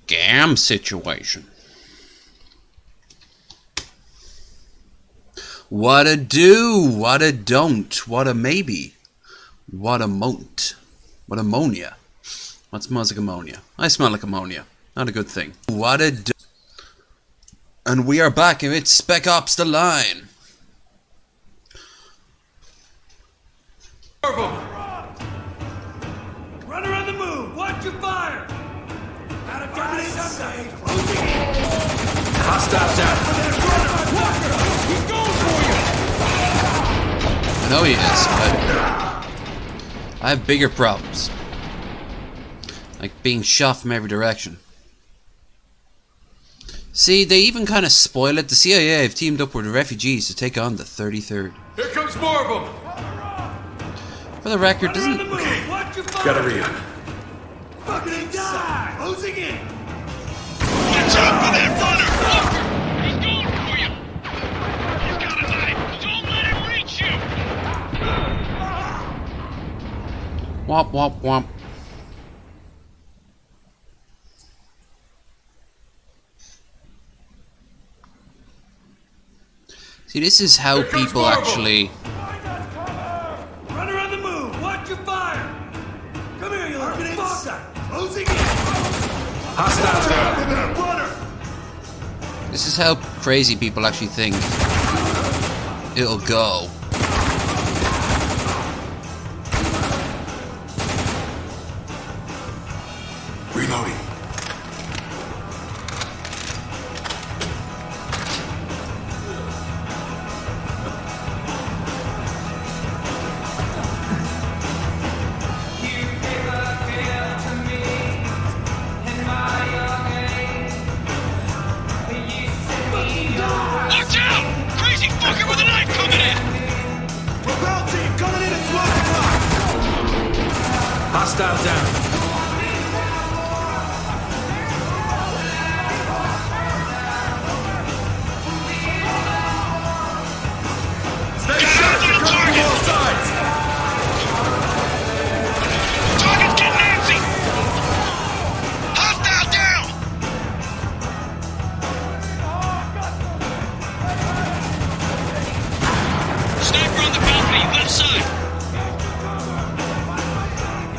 scam situation. What a do, what a don't, what a maybe, what a moat, what ammonia. What smells like ammonia? I smell like ammonia. Not a good thing. What a do. And we are back, and it's Spec Ops The Line. Run around the move, watch your fire! Out of gun inside! Hostiles out! He's going for you! I know he is, but I have bigger problems. Like being shot from every direction. See, they even kind of spoil it. The CIA have teamed up with the refugees to take on the 33rd. Here comes more of them! For the record, doesn't... Gotta read. Fucking die! Closing in! Watch out for that runner! Walker! He's going for you! He's got a knife! Don't let him reach you! Womp womp womp. See, this is how people actually... Run around the move, watch your fire! Come here, you little fuck! Closing in! Hostiles out! This is how crazy people actually think it'll go. Reloading. Watch out! Crazy fucker with a knife coming in! Propel team coming in at 12 o'clock! Hostiles down. Stay sharp! They're coming from all sides! Target's getting antsy! Hostile down! Sniper on the balcony, left side!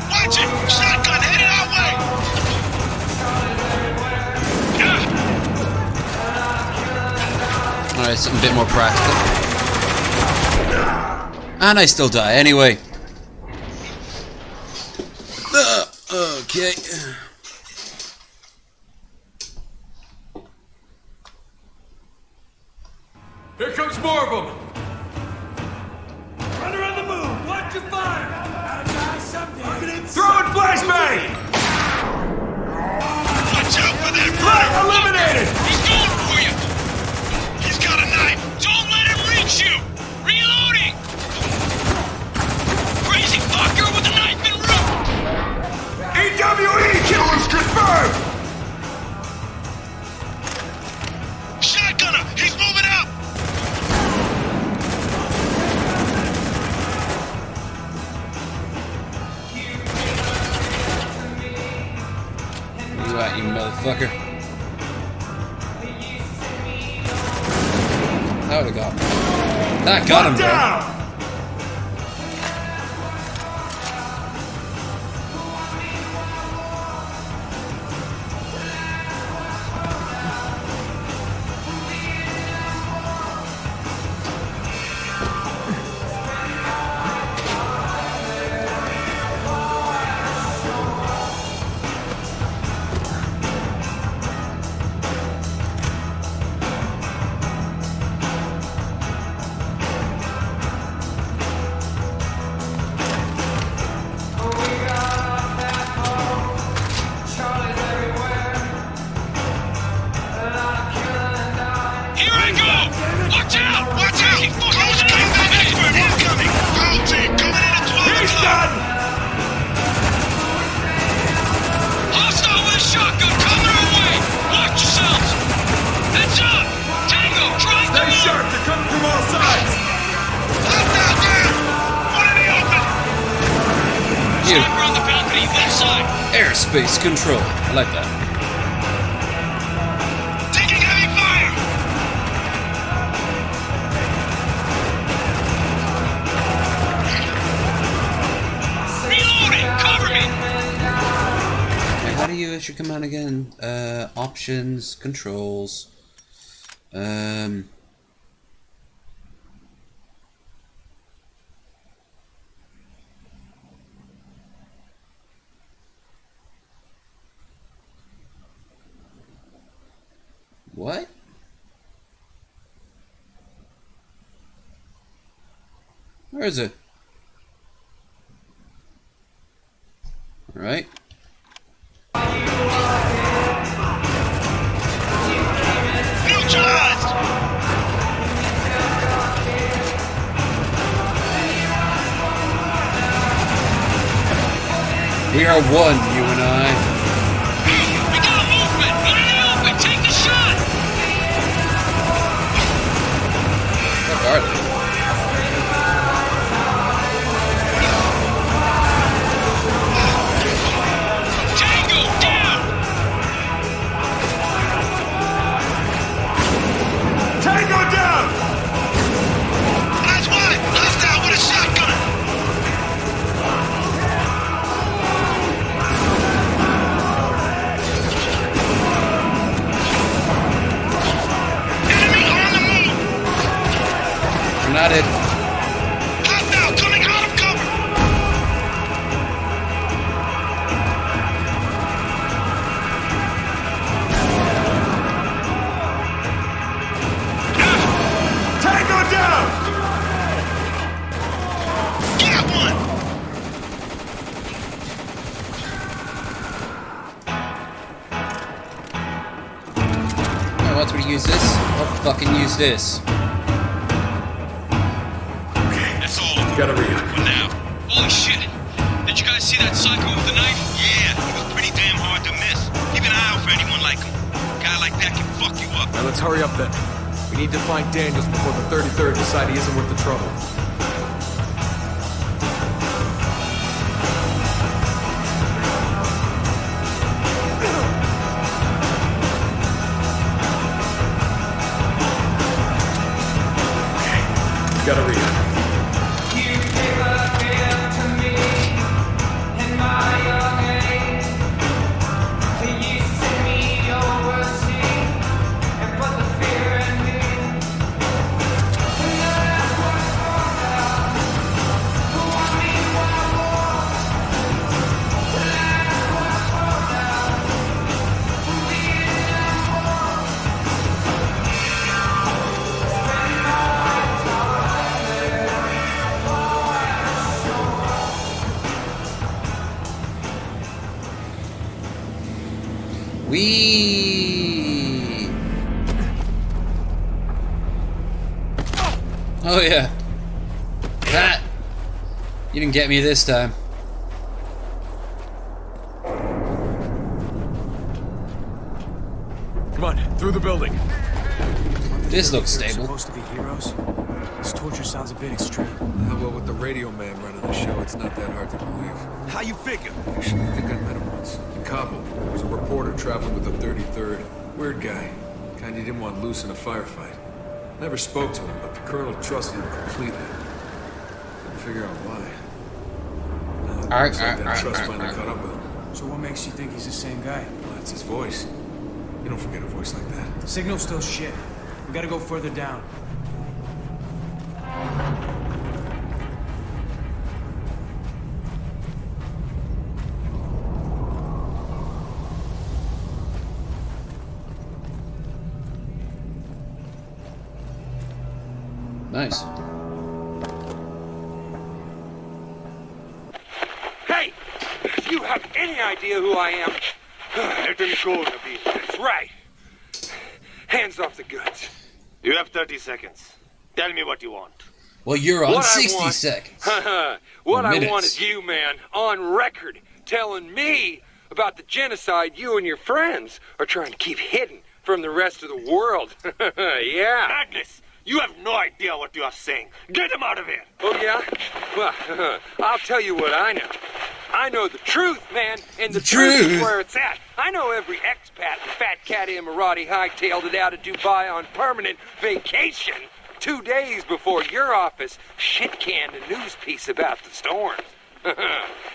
Watch it! Shotgun headed our way! Alright, something a bit more practical. And I still die, anyway. Okay. Here comes more of them! Run around the move, watch your fire! Gotta die someday! Throwing flashbang! Watch out for that Threat runner! eliminated! He's going for you! He's got a knife! Don't let him reach you! Reloading! Crazy fucker with a knife and rope! EWE killers confirmed! Shotgunner! He's moving up! Where you at, you motherfucker? That would've got him. That got him, bro. Down! Here I go! Watch out! Watch out! Close combat expert incoming! Ground team coming in at 12 He's o'clock! done! Hostile with a shotgun coming our way! Watch yourselves! Heads up! Tango, trying to Stay move! sharp! They're coming from all sides! Hostile down! One in the open! You. Sniper on the balcony, left side! Airspace control. I like that. Where's your command again? Options, controls. What? Where is it? Alright. Neutralized! We are one, you and I. We got movement! Get in the open! Take the shot! What are they? Tango down! Tango down! Eyes wide! Hostile with a shotgun! Enemy on the move! We're not in. Hostile coming out of cover! Tango down! Got one! Oh, once we use this, I'll fucking use this. That's all. Gotta read. For now. Holy shit! Did you guys see that psycho with the knife? Yeah, he was pretty damn hard to miss. Keep an eye out for anyone like him. A guy like that can fuck you up. Now let's hurry up then. We need to find Daniels before the 33rd decide he isn't worth the trouble. Gotta read. Wee. Oh yeah. That. You didn't get me this time. Come on, through the building. This looks stable. Supposed to be heroes? This torture sounds a bit extreme. Well, with the radio man running the show, it's not that hard to believe. How you figure? Actually, I think I met him once. In Kabul. He was a reporter traveling with the 33rd. Weird guy. Kind you didn't want loose in a firefight. Never spoke to him, but the colonel trusted him completely. Couldn't figure out why. Now, it looks like that trust finally caught up with him. So what makes you think he's the same guy? Well, that's his voice. You don't forget a voice like that. Signal's still shit. We gotta go further down. Nice. Hey! If you have any idea who I am, let them go, Nabil. That's right. Hands off the goods. You have 30 seconds. Tell me what you want. Well, you're on What I 60 want- seconds. What I Minutes. want is you, man, on record, telling me about the genocide you and your friends are trying to keep hidden from the rest of the world. Yeah. Madness! You have no idea what you are saying. Get him out of here! Oh, yeah? Well, I'll tell you what I know. I know the truth, man, and the truth is where it's at. I know every expat and fat cat Emirati hightailed it out of Dubai on permanent vacation 2 days before your office shit-canned a news piece about the storms.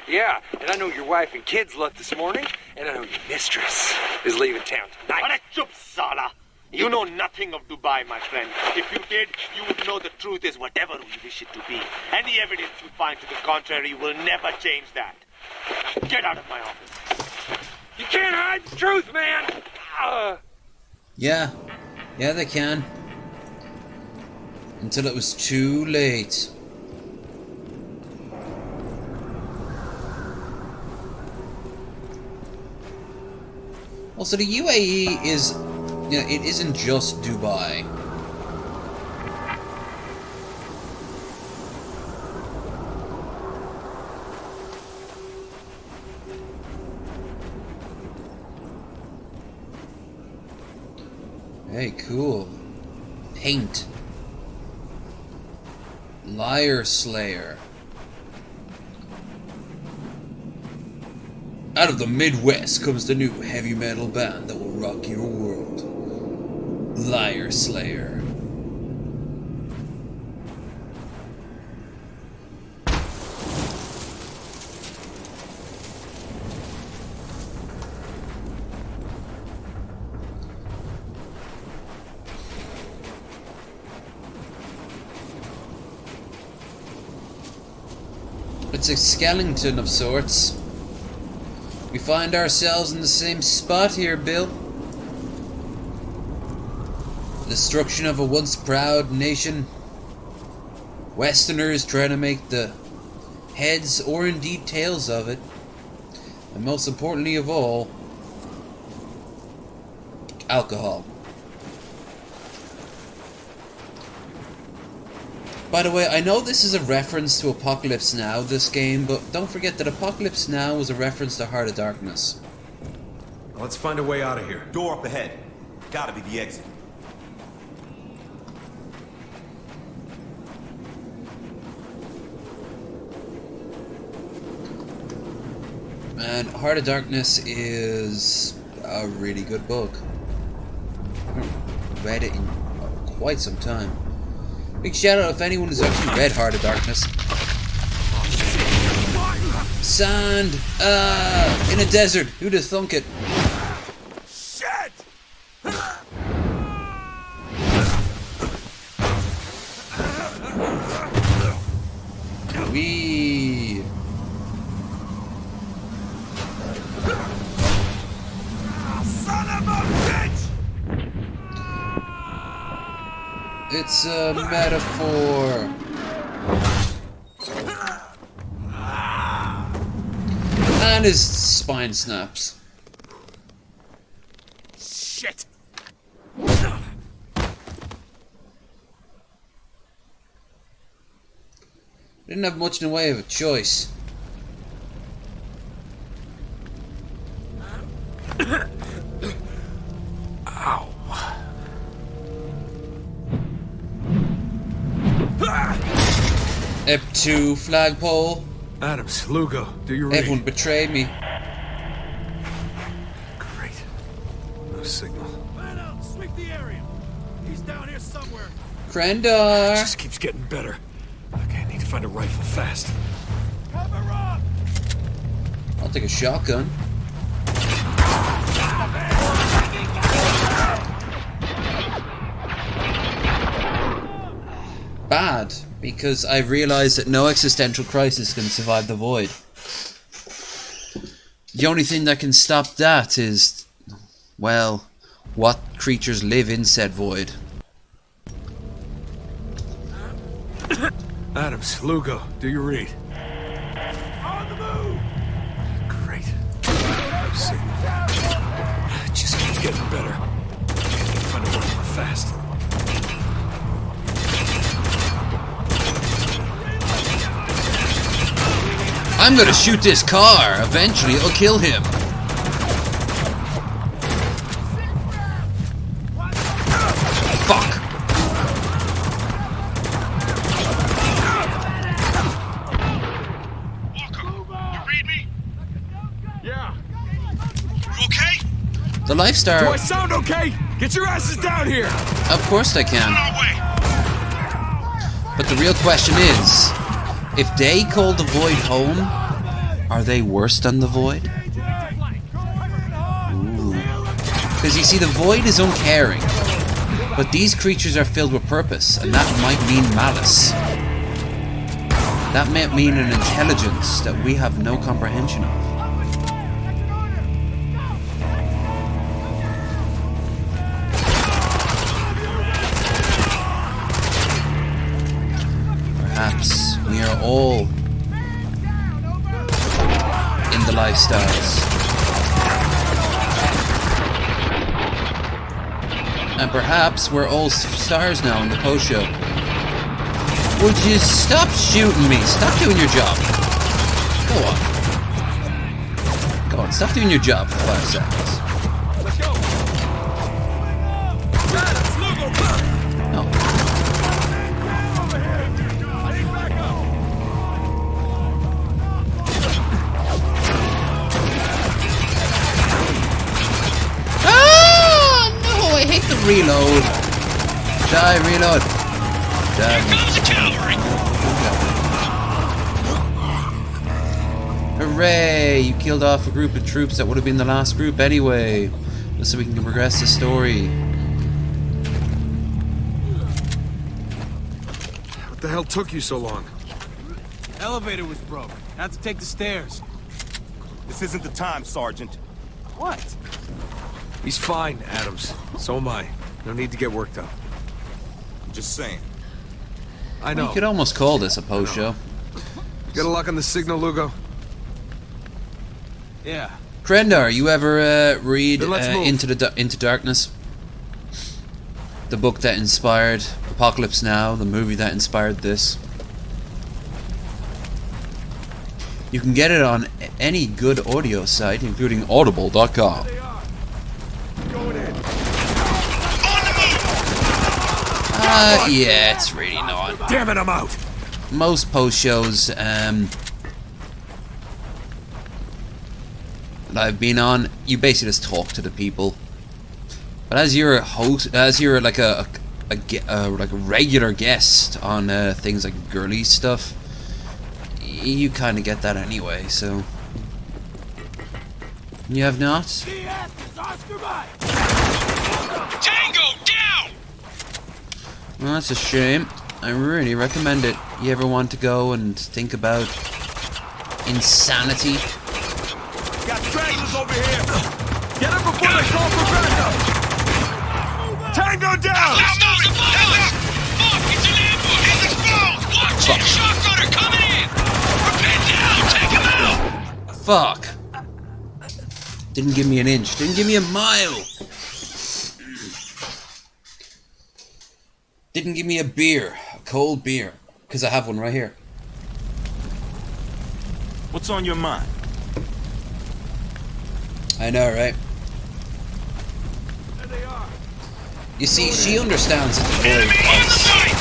Yeah, and I know your wife and kids left this morning, and I know your mistress is leaving town tonight. Chup, Sala. You know nothing of Dubai, my friend. If you did, you would know the truth is whatever we wish it to be. Any evidence you find to the contrary will never change that. Now, get out of my office. You can't hide the truth, man! Yeah, they can. Until it was too late. Also, the UAE is, you know, it isn't just Dubai. Hey, cool. Paint. Liar Slayer. Out of the Midwest comes the new heavy metal band that will rock your world. Liar Slayer. It's a skeleton of sorts. We find ourselves in the same spot here, Bill. The destruction of a once proud nation. Westerners trying to make the heads or indeed tails of it. And most importantly of all, alcohol. By the way, I know this is a reference to Apocalypse Now, this game, but don't forget that Apocalypse Now was a reference to Heart of Darkness. Let's find a way out of here. Door up ahead. Gotta be the exit. And Heart of Darkness is a really good book. I haven't read it in quite some time. Big shout out if anyone has actually read Heart of Darkness. Sand! In a desert. Who'd have thunk it? Shit! Wee! Son of a bitch! It's a metaphor. And his spine snaps. Shit! Didn't have much in the way of a choice. Ow. Ep 2 flagpole. Adams, Lugo, do you read? Everyone betrayed me. Great. No signal. Man out, sweep the area. He's down here somewhere. Krendar. Just keeps getting better. Okay, I need to find a rifle fast. Cover up! I'll take a shotgun. Bad, because I realized that no existential crisis can survive the void. The only thing that can stop that is, well, what creatures live in said void. Adams, Lugo, do you read? On the move! Great. No signal. Just keeps getting better. Okay, I need to find a rifle fast. I'm gonna shoot this car. Eventually it'll kill him. Fuck. Walker, you read me? Yeah. You okay? The Lifestar. Do I sound okay? Get your asses down here! Of course I On can. our way. But the real question is, If they call the Void home, are they worse than the Void? Because you see, the Void is uncaring, but these creatures are filled with purpose, and that might mean malice. That might mean an intelligence that we have no comprehension of. Perhaps we are all in the lifestyles. And perhaps we're all stars now in the post show. Would you stop shooting me? Stop doing your job. Go on. Go on, stop doing your job for 5 seconds. Let's go. No. Ah! No, I hate the reload. Die, reload. Die. Hooray! You killed off a group of troops that would have been the last group anyway. Just so we can progress the story. What the hell took you so long? Elevator was broke. Had to take the stairs. This isn't the time, Sergeant. What? He's fine, Adams. So am I. No need to get worked up. Just saying. I know. You could almost call this a post show. Got a lock on the signal, Lugo? Yeah. Krendar, you ever read Then let's move. Into Darkness? The book that inspired Apocalypse Now, the movie that inspired this. You can get it on any good audio site, including audible.com. Yeah, it's really not. Damn it, I'm out! Most post shows that I've been on, you basically just talk to the people. But as you're a host, as you're like a regular guest on things like girly stuff, you kind of get that anyway. So you have not. Tango down! Well, that's a shame. I really recommend it. You ever want to go and think about insanity? Got stragglers over here. Get them before they call for backup. Tango down! Let's go! Fuck! It's an ambush! It's exposed! Watch it! Shotgunner coming in! We're pinned down! Take him out! Fuck! Didn't give me an inch. Didn't give me a mile. Didn't give me a beer. A cold beer. Because I have one right here. What's on your mind? I know, right? There they are. You see, she understands that the Enemy void in the sight!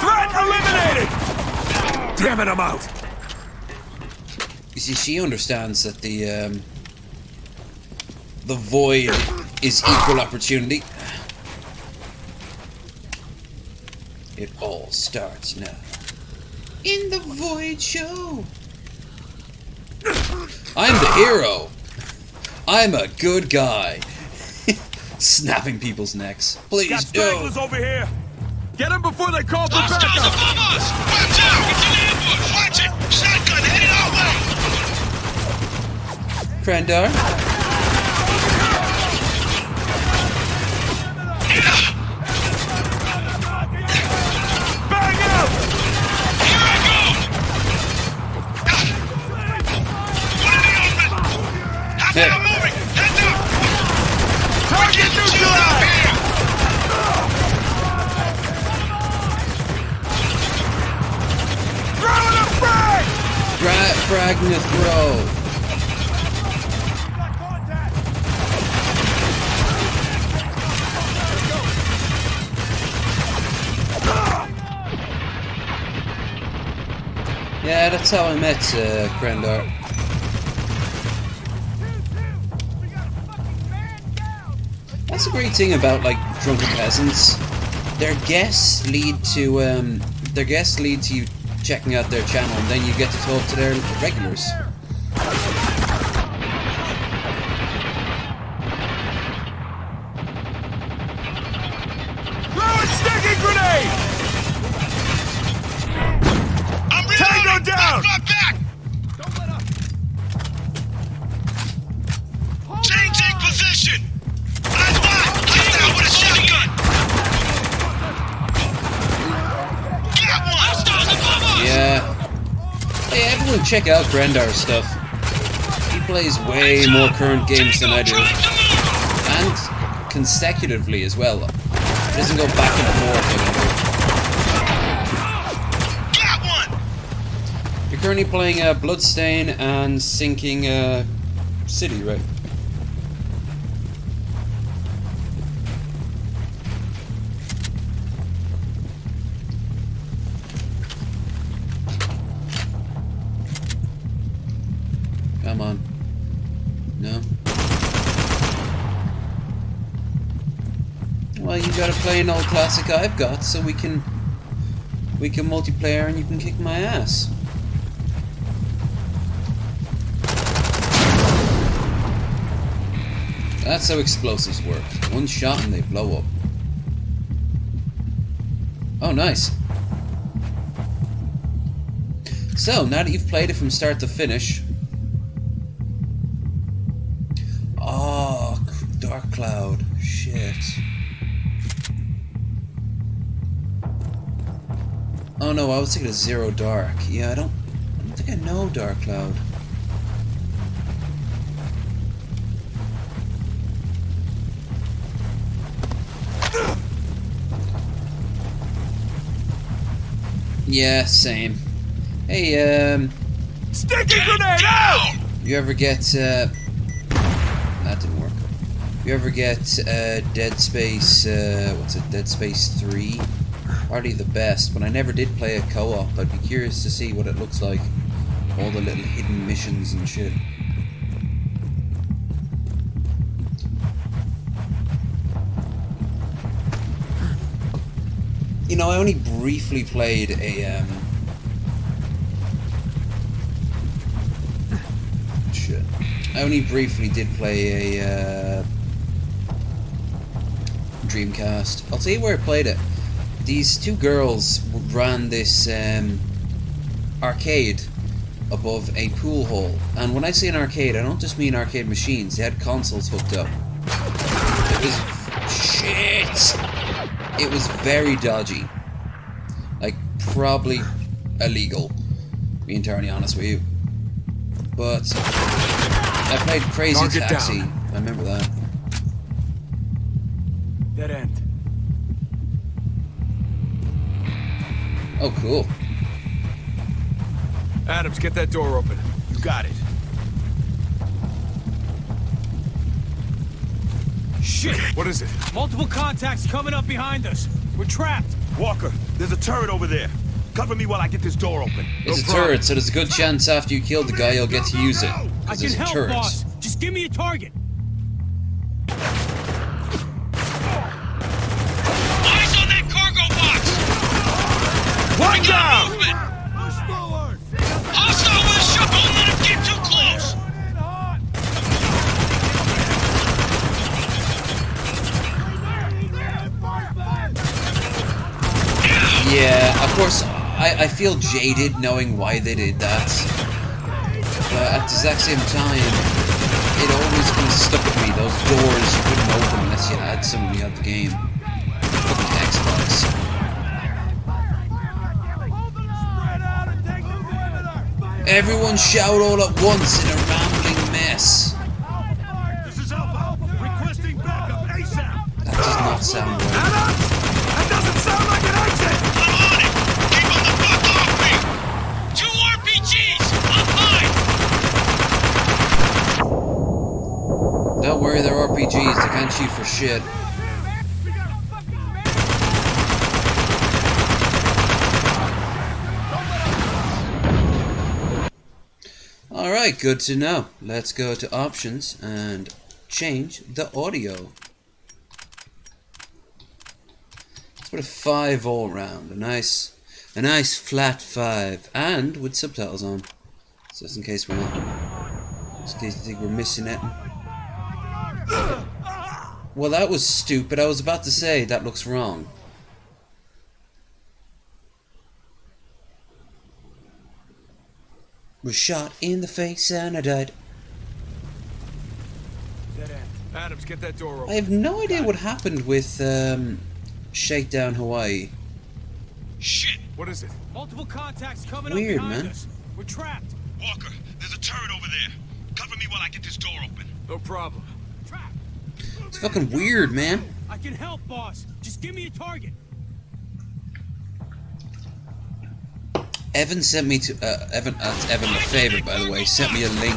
Threat eliminated! Damn it, I'm out! You see, she understands that the void is equal opportunity. It all starts now. In the Void Show. I'm the hero. I'm a good guy. Snapping people's necks. Please Got do. stragglers over here. Get them before they call for Hostiles backup. above us! Watch out! It's an ambush! Watch it! Shotgun headed our way! Krendar. Bang out! Here I go! One in the open! Half Hey. of them moving! Heads up! Target Shield up neutralized! here! Throwing a frag! Fragging the throw. Yeah, that's how I met Krendar. That's a great thing about like drunken peasants. Their guests lead to you checking out their channel, and then you get to talk to their regulars. Sticky grenade! I'm reloading! Tango down! Back! Don't let up! Changing position! Eyes wide! Hostile with a shotgun! Got one! Hostiles above us! Yeah. Hey, everyone check out Grendar's stuff. He plays way more current games than I do. And consecutively as well. It doesn't go back and forth anymore. Got one! You're currently playing Bloodstain and Sinking City, right? Come on. No? Well, you gotta play an old classic I've got, so we can multiplayer and you can kick my ass. That's how explosives work. One shot and they blow up. Oh, nice. So, now that you've played it from start to finish... Oh, Dark Cloud. Shit. Oh no, I was thinking of Zero Dark. Yeah, I don't think I know Dark Cloud. Yeah, same. Hey, Sticky grenade out! you ever get, that didn't work. You ever get, Dead Space, what's it, Dead Space 3? Hardly the best, but I never did play a co-op. I'd be curious to see what it looks like. All the little hidden missions and shit. You know, I only briefly played a, shit. I only briefly did play a, Dreamcast. I'll tell you where I played it. These two girls ran this arcade above a pool hall. And when I say an arcade, I don't just mean arcade machines. They had consoles hooked up. It was... shit! It was very dodgy. Like, probably illegal. To be entirely honest with you. But... I played Crazy Target Taxi. down. I remember that. Dead end. Oh, cool. Adams, get that door open. You got it. Shit! What is it? Multiple contacts coming up behind us. We're trapped. Walker, there's a turret over there. Cover me while I get this door open. It's a turret, so there's a good chance after you kill the guy you'll get to use it. I Because can it's a help, turret. boss. Just give me a target. Eyes on that cargo box! One We got down! movement! Hostile with a shot! Don't let him get too close! Yeah, of course, I feel jaded knowing why they did that. But at the exact same time, it always kind of stuck with me. Those doors, you couldn't open unless you had somebody at the game. Fucking Xbox. Everyone shout all at once in a rambling mess. This is Alpha. Requesting backup ASAP. That does not sound right. Adams! That doesn't sound like an exit! I'm on it! Keep him the fuck off me! 2 RPGs! I'm fine! Don't worry, they're RPGs. They can't shoot for shit. Alright, good to know. Let's go to options and change the audio. Let's put a 5 all round. A nice A nice flat 5, and with subtitles on, just in case we're not, just in case you think we're missing it. Well, that was stupid. I was about to say that looks wrong. Was shot in the face and I died. Adams, get that door open. I have no idea what happened with Shakedown Hawaii. Shit! What is it? Multiple contacts coming Weird, up behind man. us. We're trapped. Walker, there's a turret over there. Cover me while I get this door open. No problem. Trapped. It's fucking weird, man. I can help, boss. Just give me a target. Evan sent me to Evan Lefebvre, by the way, sent me a link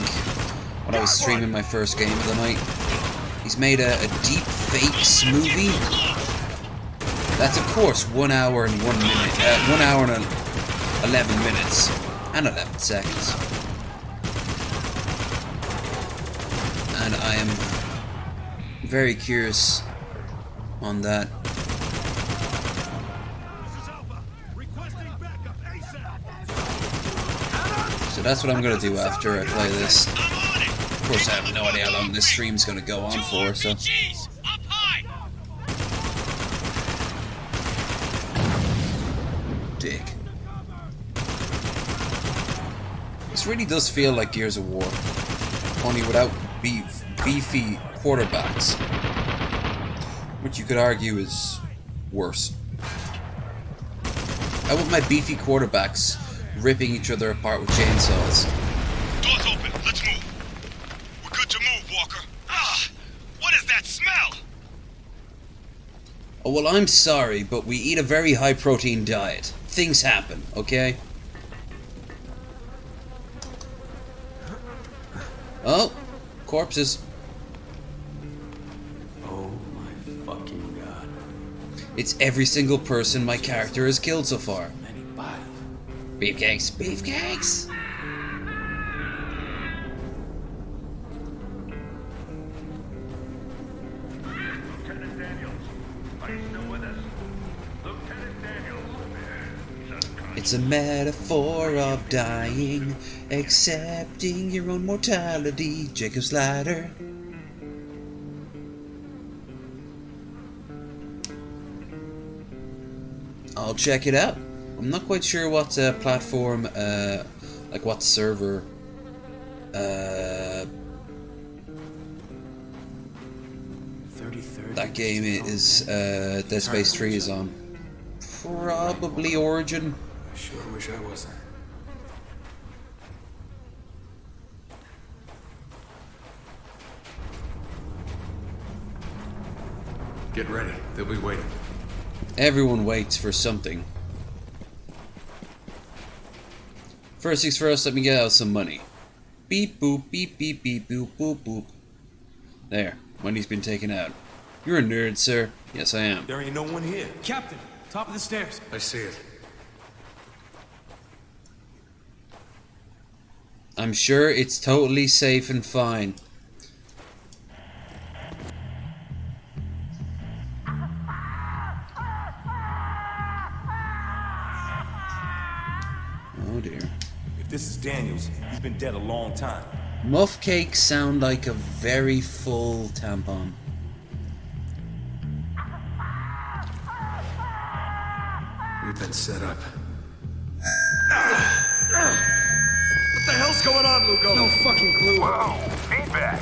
when I was streaming my first game of the night. He's made a deep fakes movie. That's of course 1 hour and 1 minute, 1 hour and 11 minutes and 11 seconds. And I am very curious on that. So that's what I'm gonna do after I play this. Of course, I have no idea how long this stream's gonna go on for, so. Up high! Dick. This really does feel like Gears of War, only without beefy quarterbacks, which you could argue is worse. I want my beefy quarterbacks ripping each other apart with chainsaws. Door's open. Let's move. We're good to move, Walker. Ah! What is that smell? Oh, well, I'm sorry, but we eat a very high-protein diet. Things happen, okay? Oh, corpses. Oh my fucking god. It's every single person my character has killed so far. Many biles. Beefcakes, beefcakes! Lieutenant Daniels, are you still with us? Lieutenant Daniels. It's a metaphor of dying, accepting your own mortality, Jacob's ladder. I'll check it out. I'm not quite sure what platform, like what server, that game is, Dead Space 3 is on. Probably Origin. I sure wish I wasn't. Get ready. They'll be waiting. Everyone waits for something. First things first, let me get out some money. Beep boop, beep beep beep boop boop boop. There, money's been taken out. You're a nerd, sir. Yes, I am. There ain't no one here. Captain, top of the stairs. I see it. I'm sure it's totally safe and fine. Oh dear. If this is Daniels, he's been dead a long time. Muff cakes sound like a very full tampon. We've been set up. What the hell's going on, Lugo? No fucking clue. Whoa, feedback.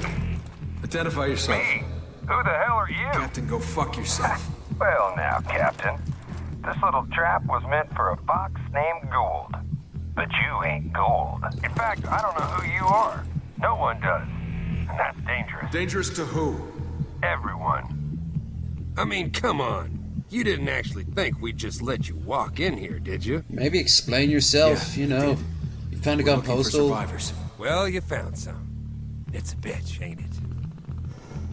Identify yourself. Me? Who the hell are you? Captain, go fuck yourself. Well now, Captain. This little trap was meant for a fox named Gould. But you ain't Gould. In fact, I don't know who you are. No one does. And that's dangerous. Dangerous to who? Everyone. I mean, come on. You didn't actually think we'd just let you walk in here, did you? Maybe explain yourself, Yeah, you know. You've kind of We're gone looking for postal. survivors. Well, you found some. It's a bitch, ain't it?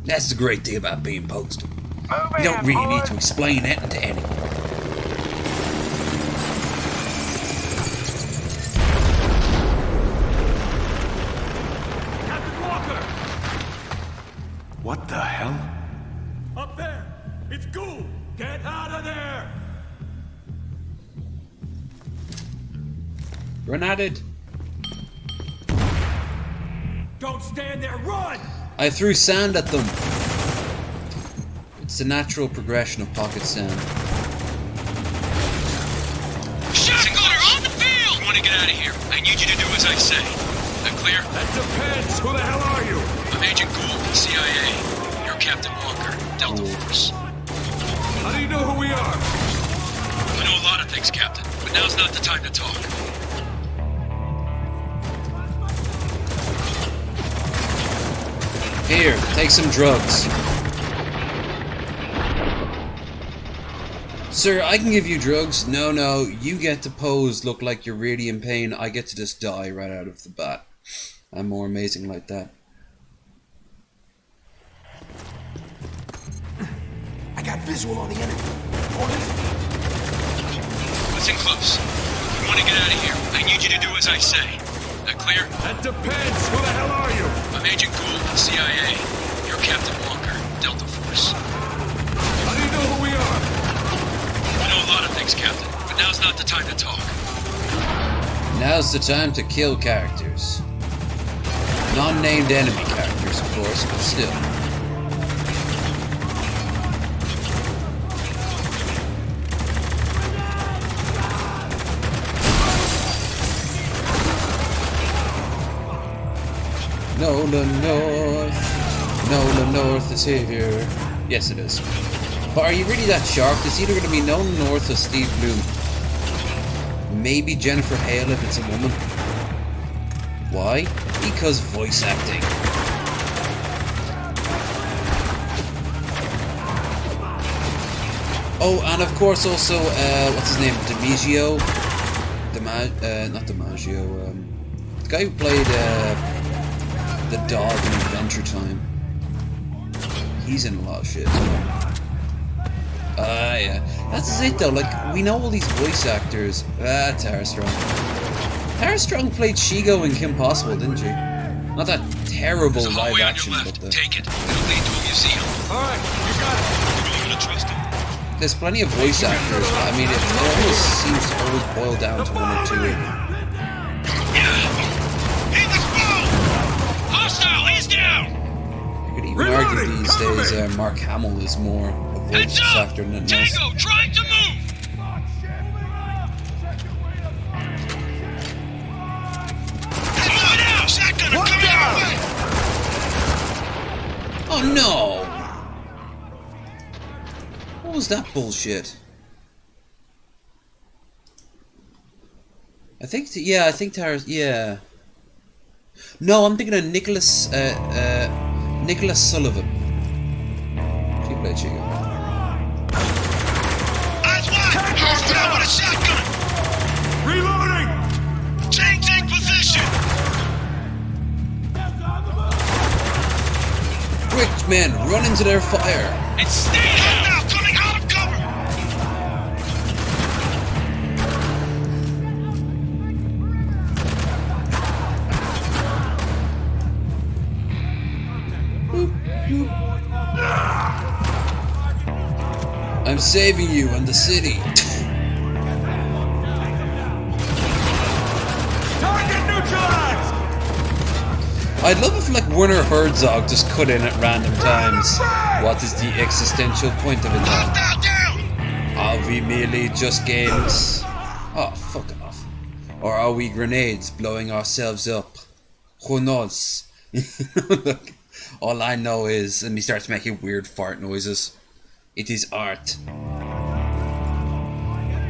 That's the great thing about being postal. Move You don't in, really need boys. to explain anything to anyone. Captain Walker! What the hell? Up there! It's Gould! Get out of there! Run at it. Don't stand there, run! I threw sand at them. It's the natural progression of pocket sand. Shotgunner on the field! You want to get out of here? I need you to do as I say. That clear? That depends. Who the hell are you? I'm Agent Gould, CIA. You're Captain Walker, Delta Force. How do you know who we are? I know a lot of things, Captain, but now's not the time to talk. Here, take some drugs. Sir, I can give you drugs. No, you get to pose, look like you're really in pain. I get to just die right out of the bat. I'm more amazing like that. I got visual on the enemy. Listen close. You want to get out of here? I need you to do as I say. That clear? That depends. Who the hell are you? I'm Agent Gould, CIA. You're Captain Walker, Delta Force. How do you know who we are? I know a lot of things, Captain, but now's not the time to talk. Now's the time to kill characters. Non-named enemy characters, of course, but still. Nolan North is here. Yes, it is. But are you really that sharp? It's either going to be Nolan North or Steve Bloom. Maybe Jennifer Hale if it's a woman. Why? Because voice acting. Oh, and of course also, what's his name? DiMaggio? Not DiMaggio, the guy who played, the dog in Adventure Time. He's in a lot of shit. Yeah. That's it though, like, we know all these voice actors. Tara Strong. Tara Strong played Shigo in Kim Possible, didn't she? Not that terrible live action, but the... Take it. It'll lead to a museum. Alright, you got it. You're really gonna trust him? There's plenty of voice actors, but I mean, it always seems to always boil down to one or two. Hey, let's move! Hostile, he's down! You could even argue these days Mark Hamill is more a voice actor than most. Tango, trying to move! Hey, move it out! Shotgunner, coming our way! Oh no! What was that bullshit? I think Tara's, yeah. No, I'm thinking of Nicholas Sullivan. She played Chico. Eyes wide! Hostile with a shotgun! Reloading! Changing position! Quick, men, run into their fire! And stay out now! Coming out of cover! I'm saving you and the city. Target neutralized! I'd love if like Werner Herzog just cut in at random times. What is the existential point of it all? Hostile down! Are we merely just games? Oh, fuck off. Or are we grenades blowing ourselves up? Who knows? Look, all I know is, and he starts making weird fart noises. It is art.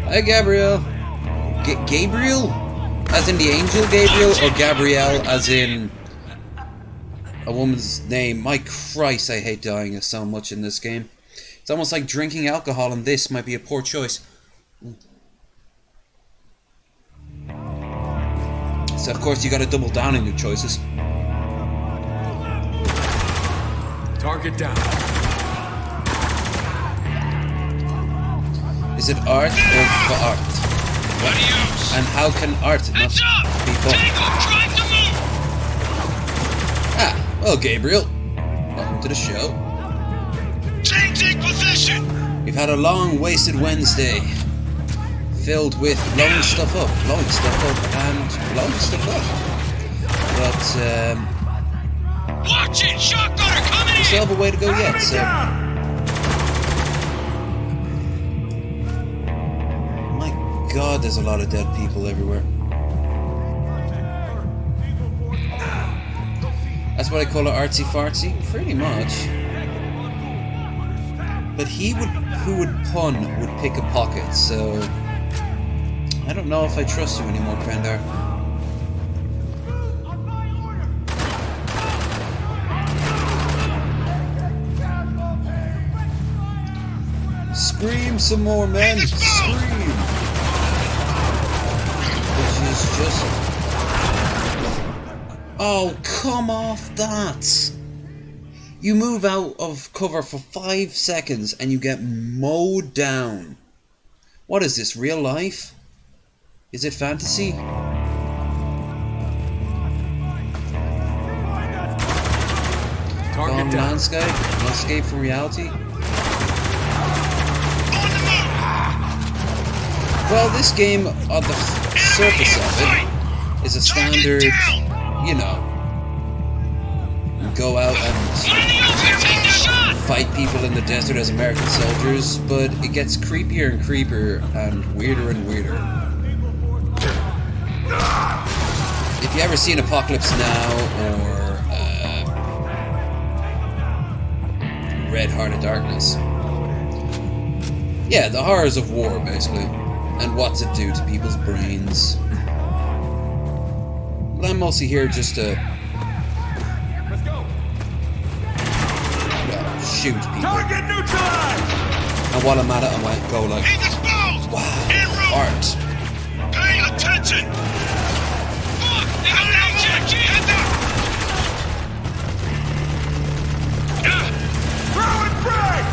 Hi, Gabriel. Gabriel? As in the angel Gabriel, or Gabrielle as in a woman's name? My Christ, I hate dying so much in this game. It's almost like drinking alcohol, and this might be a poor choice. So of course you gotta double down on your choices. Target down. Is it art or art? What? Adios! And how can art not Heads up! be fun? Tango, trying to move! Ah, well, Gabriel, welcome to the show. Changing position! We've had a long, wasted Wednesday. filled with blowing stuff up, and blowing stuff up. But Watch it! Shotgunner coming we still have a way to go yet, so... My god, there's a lot of dead people everywhere. That's what I call it, artsy-fartsy? Pretty much. But who would pun would pick a pocket, so... I don't know if I trust you anymore, Prendar. Scream some more, men! Scream! Which is just... Oh, come off that! You move out of cover for 5 seconds and you get mowed down. What is this, real life? Is it fantasy? Target down. Landscape? No escape from reality? Well, this game, on the surface of it, is a standard, you know, go out and fight people in the desert as American soldiers, but it gets creepier and creepier and weirder and weirder. If you ever seen Apocalypse Now or Red Heart of Darkness, yeah, the horrors of war, basically, and what's it do to people's brains. But I'm mostly here just to shoot people. Target neutralized! And while I'm at it, I might go like, wow, art. Pay attention! Fuck! They got an LJG! Head down! Throw and frag!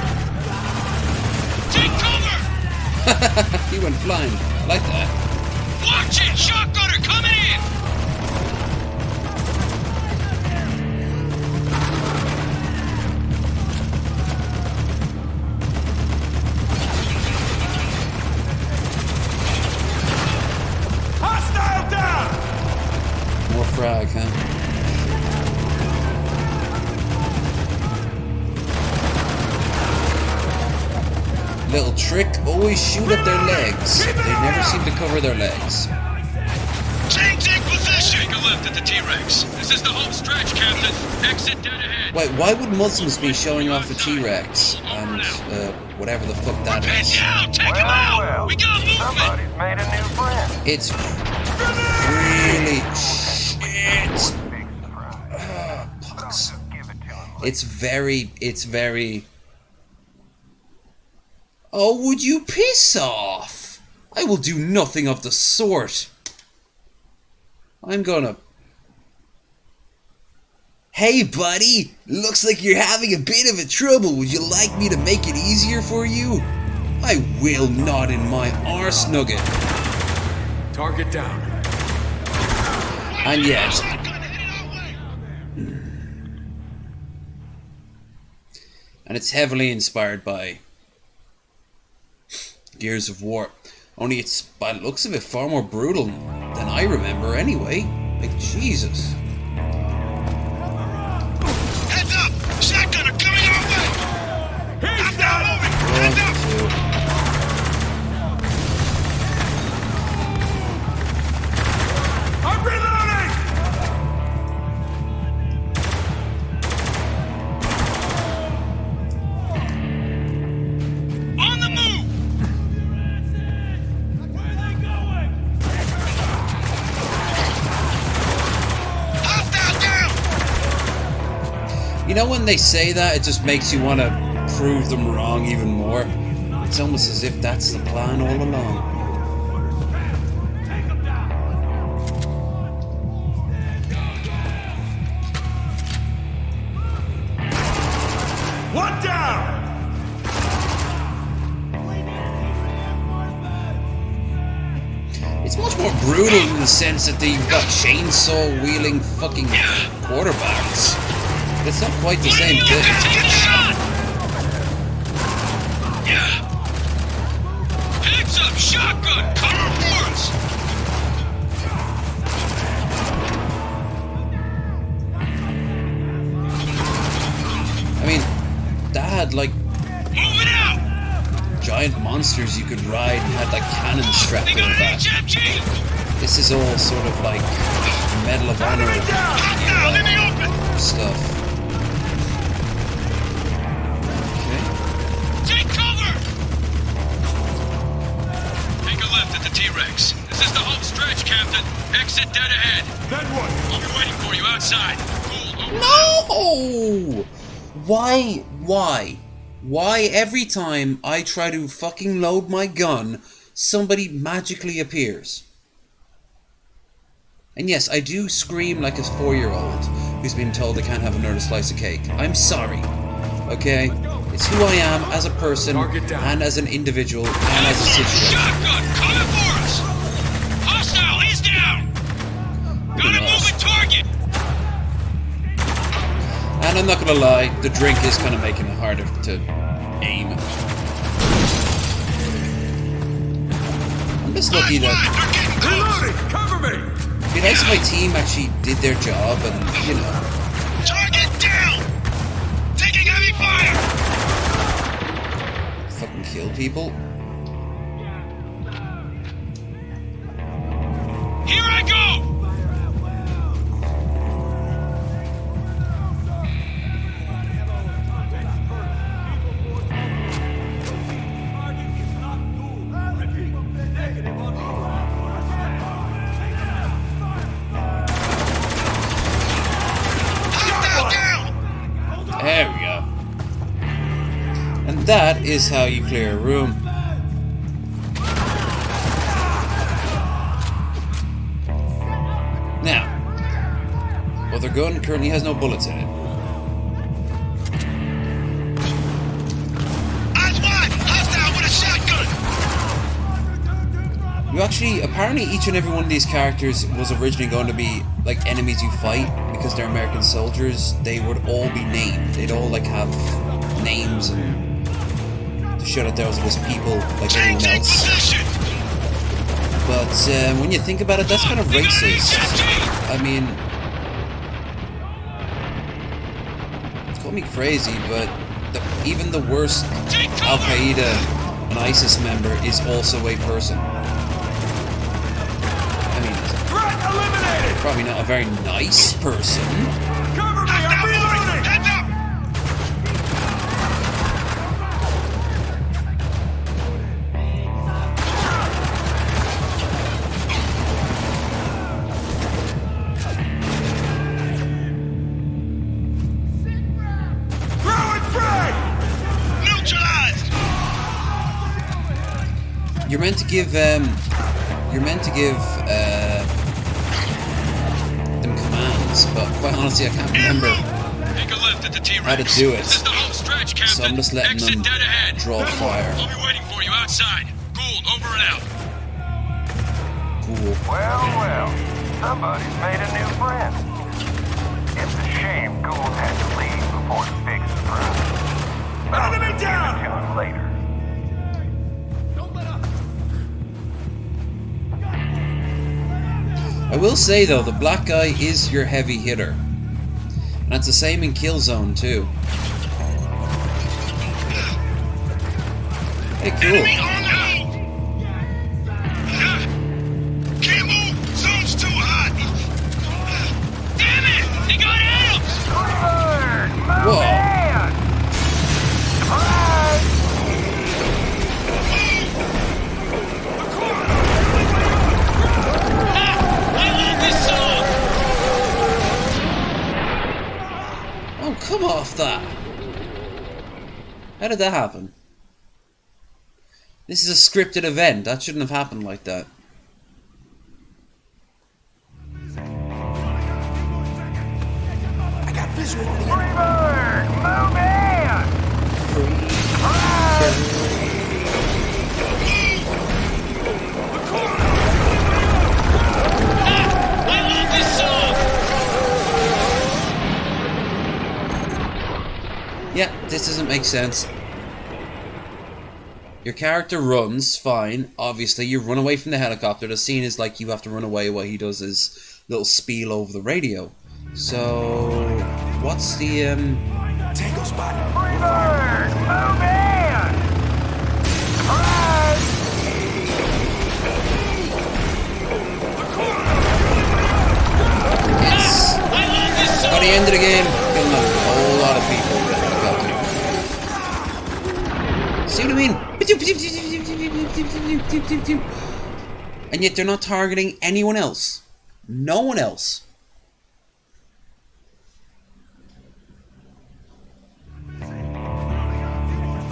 Take cover! He went flying. I like that. Watch it! Shotgunner coming in! Hostile down! More frag, huh? Little trick, always shoot at their legs. They never seem to cover their legs. Change in position! Take a left at the T-Rex. This is the home stretch, Captain. Exit dead ahead. Wait, why would Muslims be showing off a T-Rex and whatever the fuck that is? Take him out! Well, We got movement! somebody's made a new friend. It's really shit. Big surprise. Pucks. Give it to him. It's very... Oh, would you piss off? I will do nothing of the sort. I'm gonna... Hey, buddy! Looks like you're having a bit of a trouble. Would you like me to make it easier for you? I will not in my arse nugget. Target down. And yet... And it's heavily inspired by Gears of War. Only it's, by the looks of it, far more brutal than I remember anyway. Like, Jesus. Heads up! Shotgunner coming our way! He's down moving! Heads up! I'm reloading! On the move! Where are they going? Hostile down! You know when they say that, it just makes you want to prove them wrong even more? It's almost as if that's the plan all along. Take them down! One down! It's much more brutal in the sense that you've got chainsaw-wielding fucking quarterbacks. But it's not quite the same thing. Get shot! Yeah! Heads up! shotgun! Cover for us! I mean, that had like Move it out! giant monsters you could ride and had like cannons strapped They to got their an back. HMG! This is all sort of like Medal of Honor Hostile in the open! stuff. Okay. Take cover! Take a left at the T-Rex. This is the home stretch, Captain. Exit dead ahead. Then what? I'll be waiting for you outside. Cool, over. No! Why every time I try to fucking load my gun, somebody magically appears? And yes, I do scream like a 4-year-old who's been told they can't have another slice of cake. I'm sorry. Okay? It's who I am as a person, and as an individual, and as a situation. Shotgun! Coming for us! Hostile, he's down! Got a moving target! And I'm not gonna lie, the drink is kind of making it harder to aim. I'm just lucky that... Reloading! Cover me! It'd be nice if my team actually did their job and, you know... Target down! Taking heavy fire! fucking kill people. Here I go! There we go. And that is how you clear a room. Now, well, their gun currently has no bullets in it. Eyes wide! Hostile with a shotgun! You actually, apparently each and every one of these characters was originally going to be like enemies you fight, because they're American soldiers. They would all be named. They'd all like have names and to show that those was people like anyone else. But when you think about it, that's kind of racist. I mean, call me crazy, but even the worst Al Qaeda and ISIS member is also a person. I mean, probably not a very nice person. Cover me! I'm reloading! Heads up! Throwing frag! Neutralized! You're meant to give them commands, but quite honestly, I can't remember Take a left at the T-Rex. how to do it. This is the home stretch, Captain. So I'm just letting Exit them dead ahead. draw fire. I'll be waiting for you outside. Gould, over and out. Cool. Well, somebody's made a new friend. It's a shame Gould had to leave before the big surprise. But I'll Enemy give down! it to him later. I will say though, the black guy is your heavy hitter. And it's the same in Killzone too. Hey, cool. Enemy on the Can't move. Zone's too hot. Damn it! They got Adams! Whoa. Oh, come off that. How did that happen? This is a scripted event. That shouldn't have happened like that. I got visual on the Yeah, this doesn't make sense. Your character runs, fine. Obviously, you run away from the helicopter. The scene is like you have to run away while he does his little spiel over the radio. So, what's the, Tango spotted. Freebird! Move in! Surprise! It's by the end of the game, killing a whole lot of people with a helicopter. See what I mean? And yet they're not targeting anyone else. No one else.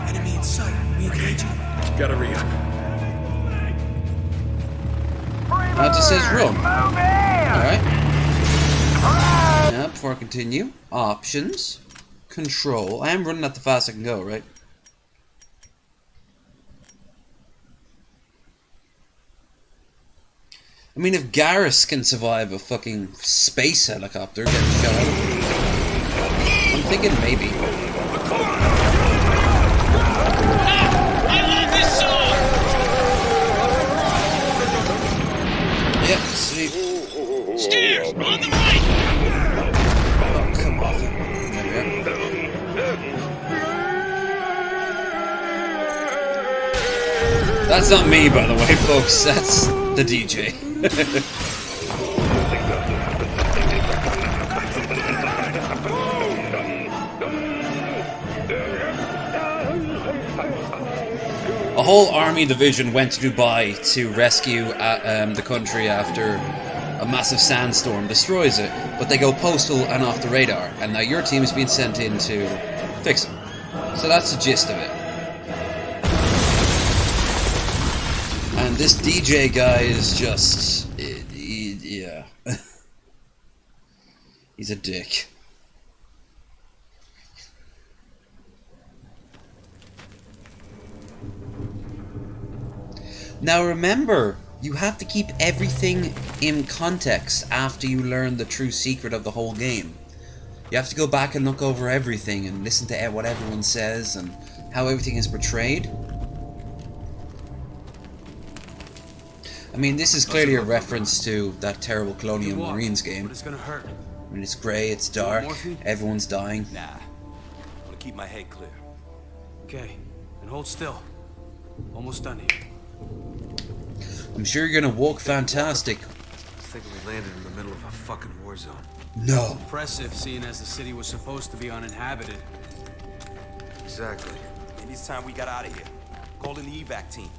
Enemy in sight. We engaging. Gotta re-up. Now it just says run. Move in! Alright. Now, before I continue, options, control. I am running at the fast I can go, right? I mean, if Garrus can survive a fucking space helicopter getting shot out, I'm thinking maybe. I love this song! Yep, sweet. Stairs, on the right! Oh, come on. There we are. That's not me, by the way, folks. That's the DJ. A whole army division went to Dubai to rescue the country after a massive sandstorm destroys it, but they go postal and off the radar, and now your team is being sent in to fix it. So that's the gist of it. And this DJ guy is just... yeah. He's a dick. Now remember, you have to keep everything in context after you learn the true secret of the whole game. You have to go back and look over everything and listen to what everyone says and how everything is portrayed. I mean, this is clearly a reference to that terrible Colonial Marines game. It's gonna hurt. I mean, it's grey, it's dark, everyone's dying. Nah. I want to keep my head clear. Okay, and hold still. Almost done here. I'm sure you're gonna walk fantastic. I think we landed in the middle of a fucking war zone. No. Impressive, seeing as the city was supposed to be uninhabited. Exactly. Maybe it's time we got out of here. Call in the evac team.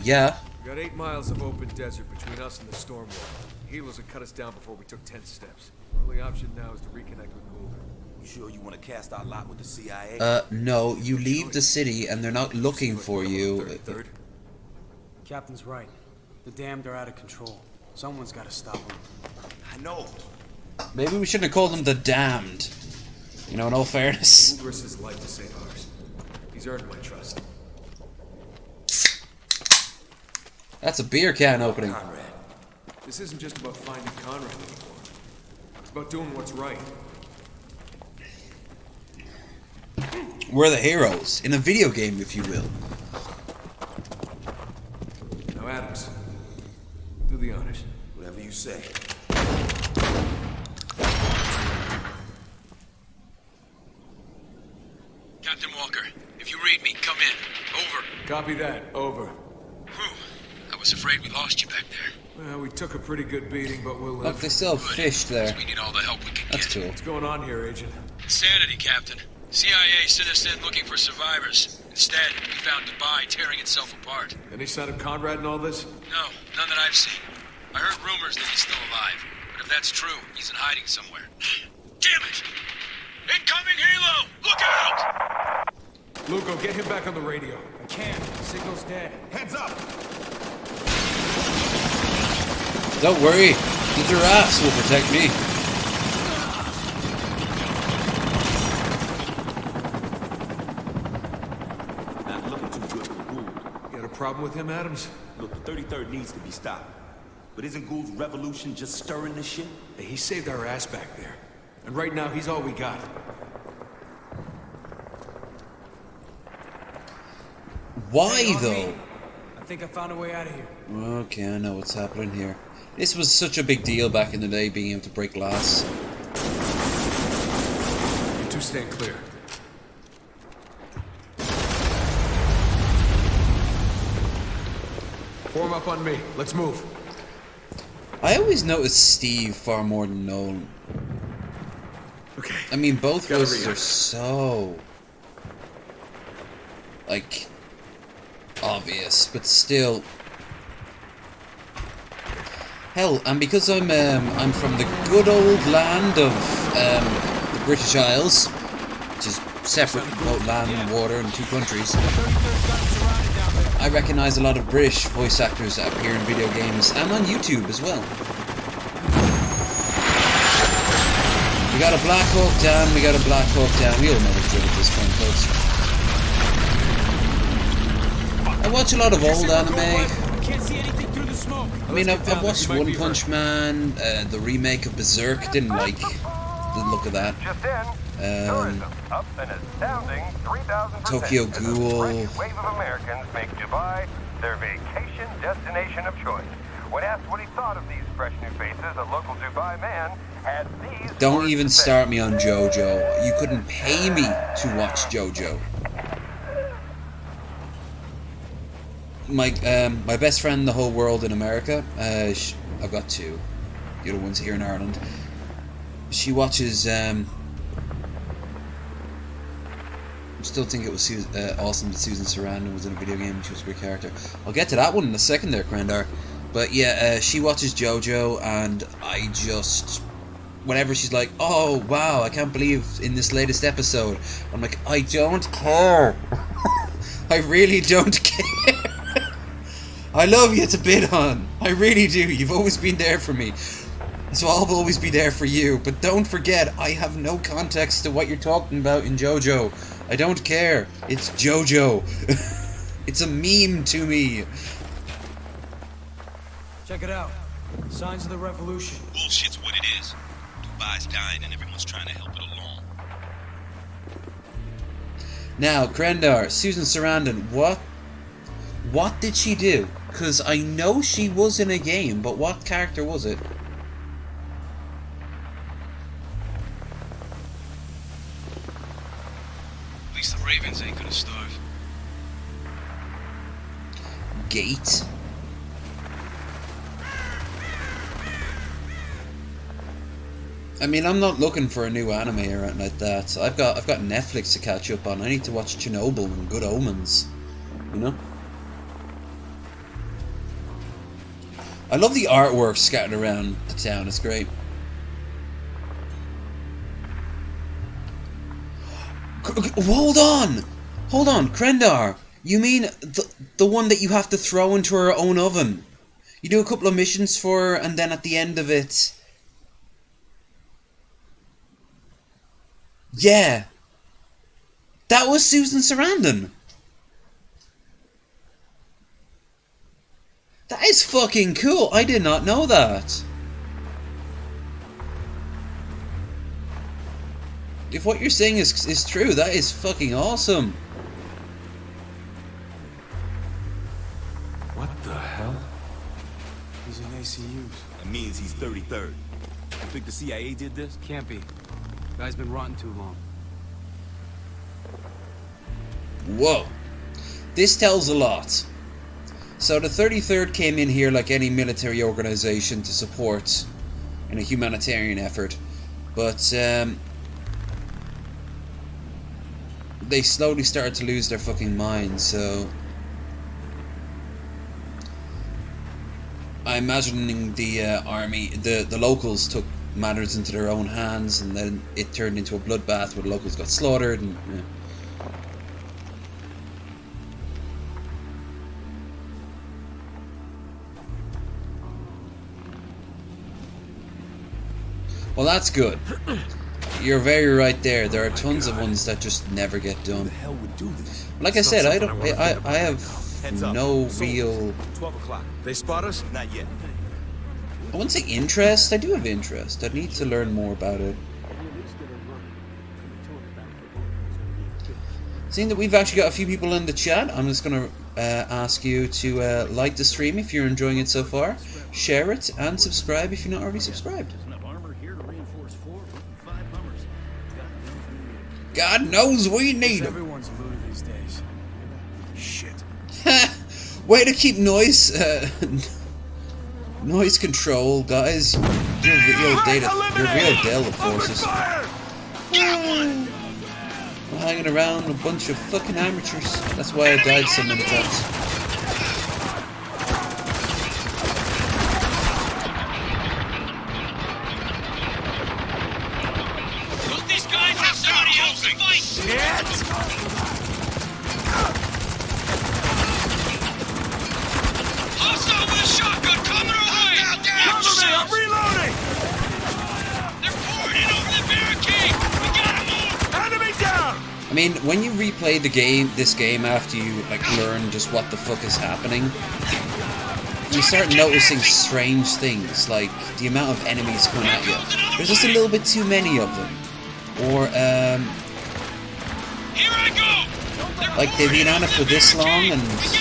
Yeah. We got 8 miles of open desert between us and the storm wall. Healers would cut us down before we took 10 steps. Our only option now is to reconnect with Gould. You sure you want to cast our lot with the CIA? No, you leave the city and they're not looking for you. Third. Captain's right. The damned are out of control. Someone's got to stop them. I know. Maybe we shouldn't have called them the damned. You know, in all fairness. Gould risked his life to save ours. He's earned my trust. That's a beer can opening. Conrad. This isn't just about finding Conrad anymore. It's about doing what's right. We're the heroes. In a video game, if you will. Now, Adams, do the honors. Whatever you say. Captain Walker, if you read me, come in. Over. Copy that. Over. Whew. I was afraid we lost you back there. Well, we took a pretty good beating, but we'll live. Look, they still have fish there. We need all the help we can That's get. cool. What's going on here, Agent? Insanity, Captain. CIA sent us in looking for survivors. Instead, we found Dubai tearing itself apart. Any sign of Conrad in all this? No, none that I've seen. I heard rumors that he's still alive. But if that's true, he's in hiding somewhere. Damn it! Incoming helo! Look out! Lugo, get him back on the radio. I can't. The signal's dead. Heads up! Don't worry. The giraffes will protect me. Not looking too good for Gould. You got a problem with him, Adams? Look, the 33rd needs to be stopped. But isn't Gould's revolution just stirring the shit? Hey, he saved our ass back there. And right now, he's all we got. Why though? I think I found a way out of here. Okay, I know what's happening here. This was such a big deal back in the day, being able to break glass. You two stand clear. Form up on me. Let's move. I always noticed Steve far more than Nolan. Okay. I mean, both Gotta voices are react. so... like... obvious, but still... Hell, and because I'm from the good old land of the British Isles, which is separate from both land and water in two countries, I recognise a lot of British voice actors that appear in video games and on YouTube as well. We got a Black Hawk down, we got a Black Hawk down. We all know the drill at this point, folks. I watch a lot of old anime. Can't see anything through the smoke. I mean, I've watched One Punch Man, the remake of Berserk. Didn't like the look of that. Just in, tourism up an astounding 3,000%. Tokyo as a Ghoul. fresh wave of Americans make Dubai their vacation destination of choice. When asked what he thought of these fresh new faces, a local Dubai man had these Don't words even to say. start me on JoJo. You couldn't pay me to watch JoJo. My best friend in the whole world in America, I've got two. The other one's here in Ireland. She watches, I still think it was awesome that Susan Sarandon was in a video game and she was a great character. I'll get to that one in a second there, Crandar. But yeah, she watches JoJo and I just... whenever she's like, oh wow, I can't believe in this latest episode, I'm like, I don't care. I really don't care. I love you to bid on. I really do. You've always been there for me. So I'll always be there for you. But don't forget, I have no context to what you're talking about in JoJo. I don't care. It's JoJo. It's a meme to me. Check it out. Signs of the revolution. Bullshit's what it is. Dubai's dying and everyone's trying to help it along. Now, Krendar, Susan Sarandon, what did she do? Because I know she was in a game, but what character was it? At least the Ravens ain't gonna starve. Gate? I mean, I'm not looking for a new anime or anything like that. I've got Netflix to catch up on. I need to watch Chernobyl and Good Omens. You know? I love the artwork scattered around the town. It's great. Hold on! Hold on, Krendar! You mean the one that you have to throw into her own oven? You do a couple of missions for her, and then at the end of it... yeah! That was Susan Sarandon! That is fucking cool! I did not know that! If what you're saying is true, that is fucking awesome! What the hell? He's in ACUs. That means he's 33rd. You think the CIA did this? Can't be. Guy's been rotting too long. Whoa. This tells a lot. So the 33rd came in here like any military organization to support in a humanitarian effort. But they slowly started to lose their fucking minds, so I'm imagining the army, the locals took matters into their own hands, and then it turned into a bloodbath where the locals got slaughtered, and yeah. Well, that's good. You're very right there. There are tons of ones that just never get done. Who the hell would do this? Like I It's said, not I something don't. I wanna think I have Heads up. no Soldiers. real. 12 o'clock. They spot us? Not yet. I wouldn't say interest. I do have interest. I need to learn more about it. Seeing that we've actually got a few people in the chat, I'm just gonna ask you to like the stream if you're enjoying it so far, share it, and subscribe if you're not already subscribed. God knows we need them. Everyone's looted these days. Shit. Way to keep noise noise control, guys. You're real Delta forces. We're hanging around a bunch of fucking amateurs. That's why I died so many times. Don't these guys have somebody else to fight? Hostile with a shotgun coming our way! Cover me! I'm reloading! They're pouring in over the barricade! We gotta move! Enemy down! I mean, when you replay this game after you like learn just what the fuck is happening, you start noticing strange things, like the amount of enemies coming at you. There's just a little bit too many of them. Or, Here I go! like they've been on it for this long and this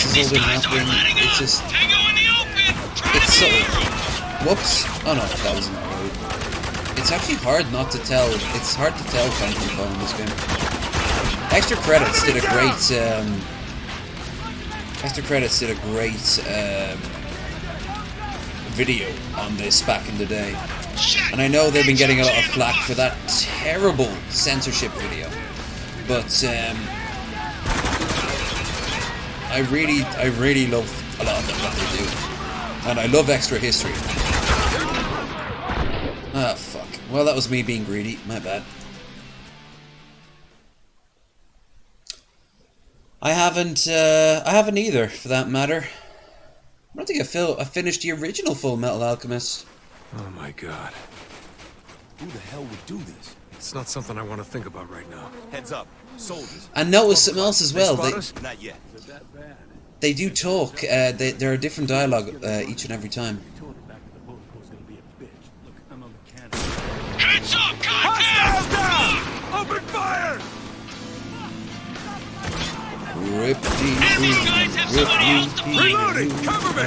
has all been happening. It's just, it's so, whoops, oh no, that was not right. It's actually hard not to tell, it's hard to tell Phantom Phone in this game. Extra Credits did a great video on this back in the day. And I know they've been getting a lot of flack for that terrible censorship video. But I really love a lot of what they do. And I love Extra History. Ah, fuck. Well, that was me being greedy. My bad. I haven't either, for that matter. I don't think I finished the original Full Metal Alchemist. Oh my god. Who the hell would do this? It's not something I want to think about right now. Heads up, soldiers. And notice something else as well. Not yet. They do talk. There are different dialogue each and every time. Hands up, Hostiles contact! down! Open fire! Rip These guys have somebody else to fight! Reloading! Cover me!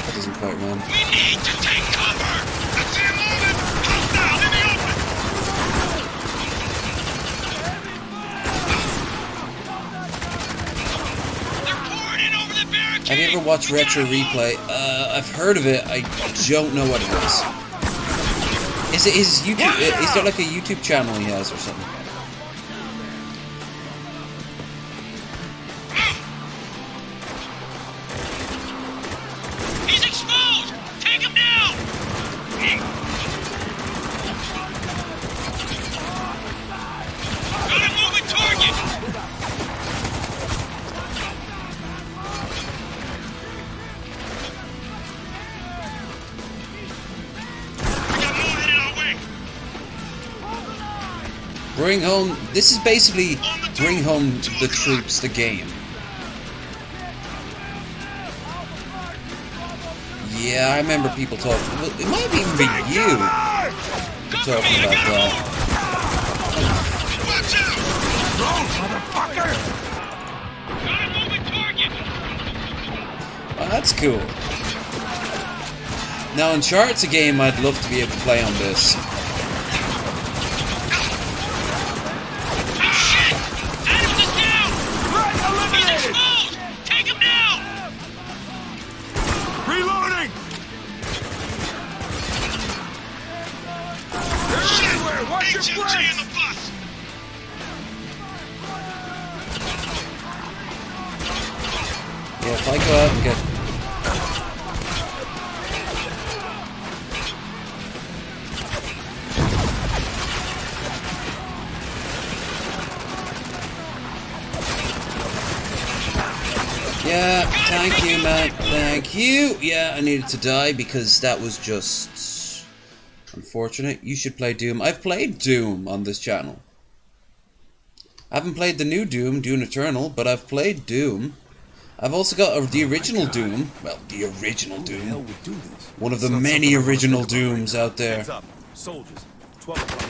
That doesn't quite run. We need to take cover! I see him moving! Hostile in the open! They're pouring in over the barricade! Have you ever watched Retro Replay? I've heard of it. I don't know what it is. Is it his YouTube? Is there like a YouTube channel he has or something? He's exposed! Take him down! Got a moving target! We got more headed our way! Bring home. This is basically Bring Home the Troops, the game. Yeah, I remember people talking. Well, it might have even been you talking about that. Watch out! Motherfucker! Got a moving target! Oh, that's cool. Now, Uncharted's a game I'd love to be able to play on this. Shit! Adams is down! Right, He's eliminated! exposed! Take him down! Reloading! They're everywhere! Watch your HMG in flanks! the bus! Yeah, if I go out and get... Yeah, thank you, man. Thank you. Yeah, I needed to die because that was just unfortunate. You should play Doom. I've played Doom on this channel. I haven't played the new Doom, Doom Eternal, but I've played Doom. I've also got the original Doom. Well, the original Doom. One of the many original Dooms out there. Heads up, soldiers. 12 o'clock.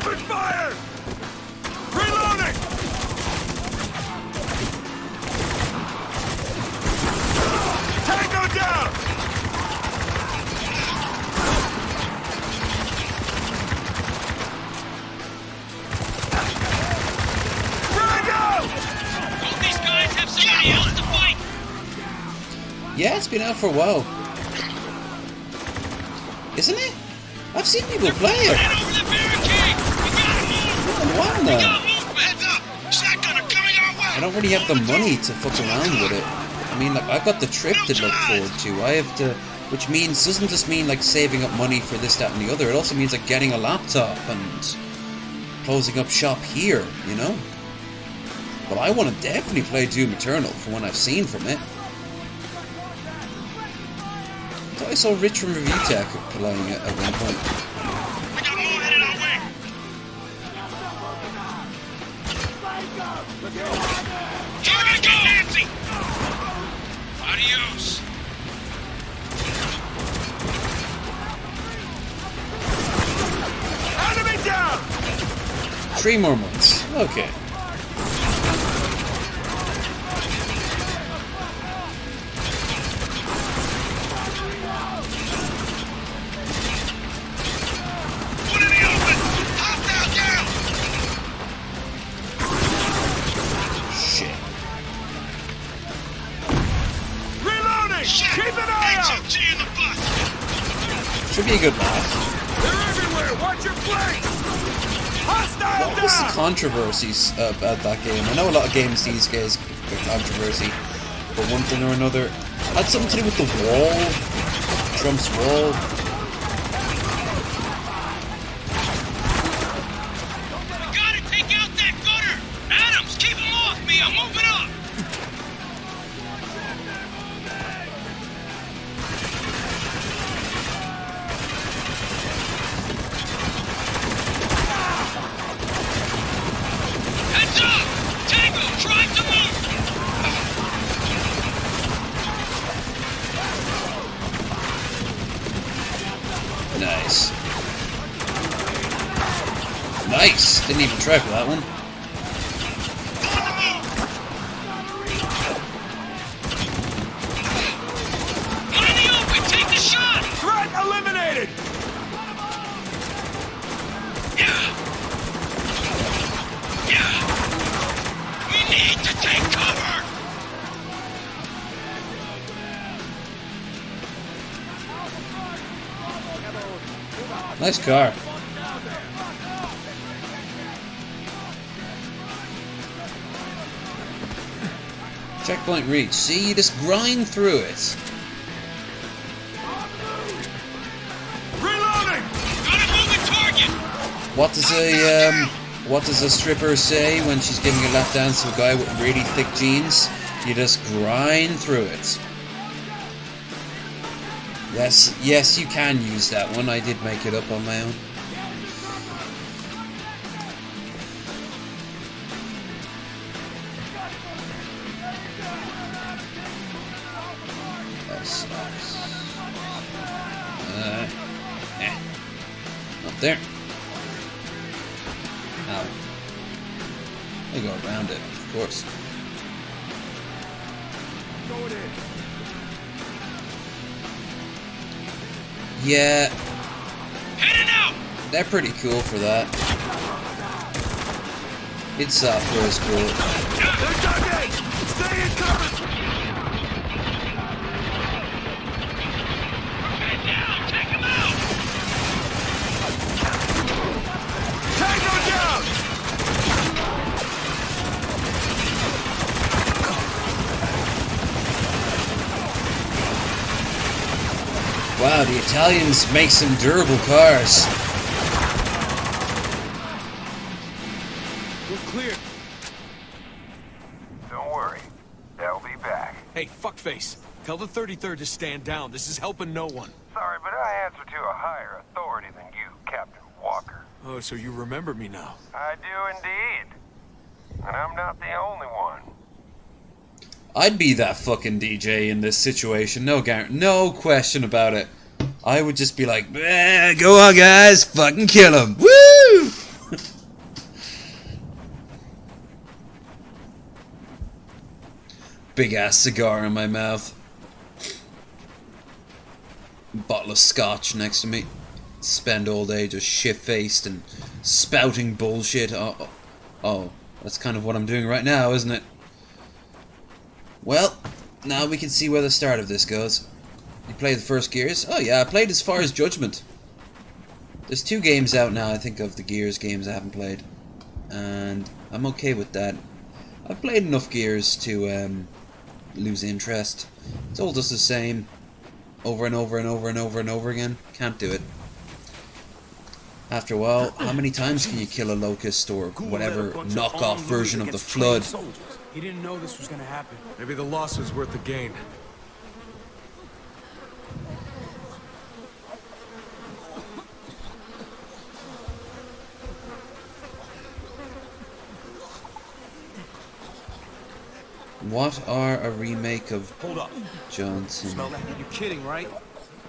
Open fire! Reloading! Tango down! Don't these guys have somebody else to fight? Yeah, it's been out for a while. Isn't it? I've seen people play it. Head over the barricade! We gotta move! Oh, wow, We now. gotta move! Heads up! Shotgunner coming our way! I don't really have the money to fuck around with it. I mean, like, I've got the trip to look forward to. I have to, which means, doesn't just mean like saving up money for this, that, and the other. It also means like getting a laptop and closing up shop here, you know? But I want to definitely play Doom Eternal from what I've seen from it. I thought I saw Rich from Review Tech playing it at one point. We got more headed our way! Here I go, Nancy! Adios! Enemy down! 3 more months. Okay. One in the open! Hostile down! Shit. Reloading! Shit! Keep an eye out! HMG in the bus! Should be a good laugh. They're everywhere! Watch your flanks! Hostile What was the down! controversies about that game? I know a lot of games these days get controversy, but one thing or another had something to do with the wall, Trump's wall. We gotta take out that gunner! Adams, keep him off me! I'm moving up! Heads up! Tango, try to move! Nice. Nice! Didn't even try for that one. On the move! One in the open! Take the shot! Threat eliminated! Yeah! Yeah! We need to take cover! Nice car. Checkpoint reached. See, you just grind through it. Reloading! Got a moving target! What does a stripper say when she's giving a lap dance to a guy with really thick jeans? You just grind through it. Yes, you can use that one. I did make it up on my own. That sucks. Up there. Ow. I go around it, of course. Going in. Yeah, Heading out! they're pretty cool for that. Id software is cool. They're dug in! Stay in cover! Head down! Take him out! Tango down! Wow, the Italians make some durable cars. We're clear. Don't worry. They'll be back. Hey, fuckface. Tell the 33rd to stand down. This is helping no one. Sorry, but I answer to a higher authority than you, Captain Walker. Oh, so you remember me now. I do indeed. And I'm not the only one. I'd be that fucking DJ in this situation, no question about it. I would just be like, go on guys, fucking kill him, woo! big ass cigar in my mouth. Bottle of scotch next to me. Spend all day just shit-faced and spouting bullshit. Oh, that's kind of what I'm doing right now, isn't it? Well, now we can see where the start of this goes. You played the first Gears? Oh yeah, I played as far as Judgment. There's 2 games out now, I think, of the Gears games I haven't played. And I'm okay with that. I've played enough Gears to lose interest. It's all just the same. Over and over and over and over and over again. Can't do it. After a while, how many times can you kill a locust or whatever knockoff version of the Flood? He didn't know this was gonna happen. Maybe the loss was worth the gain. What are a remake of Hold up. Johnson? Smell that? You're kidding, right?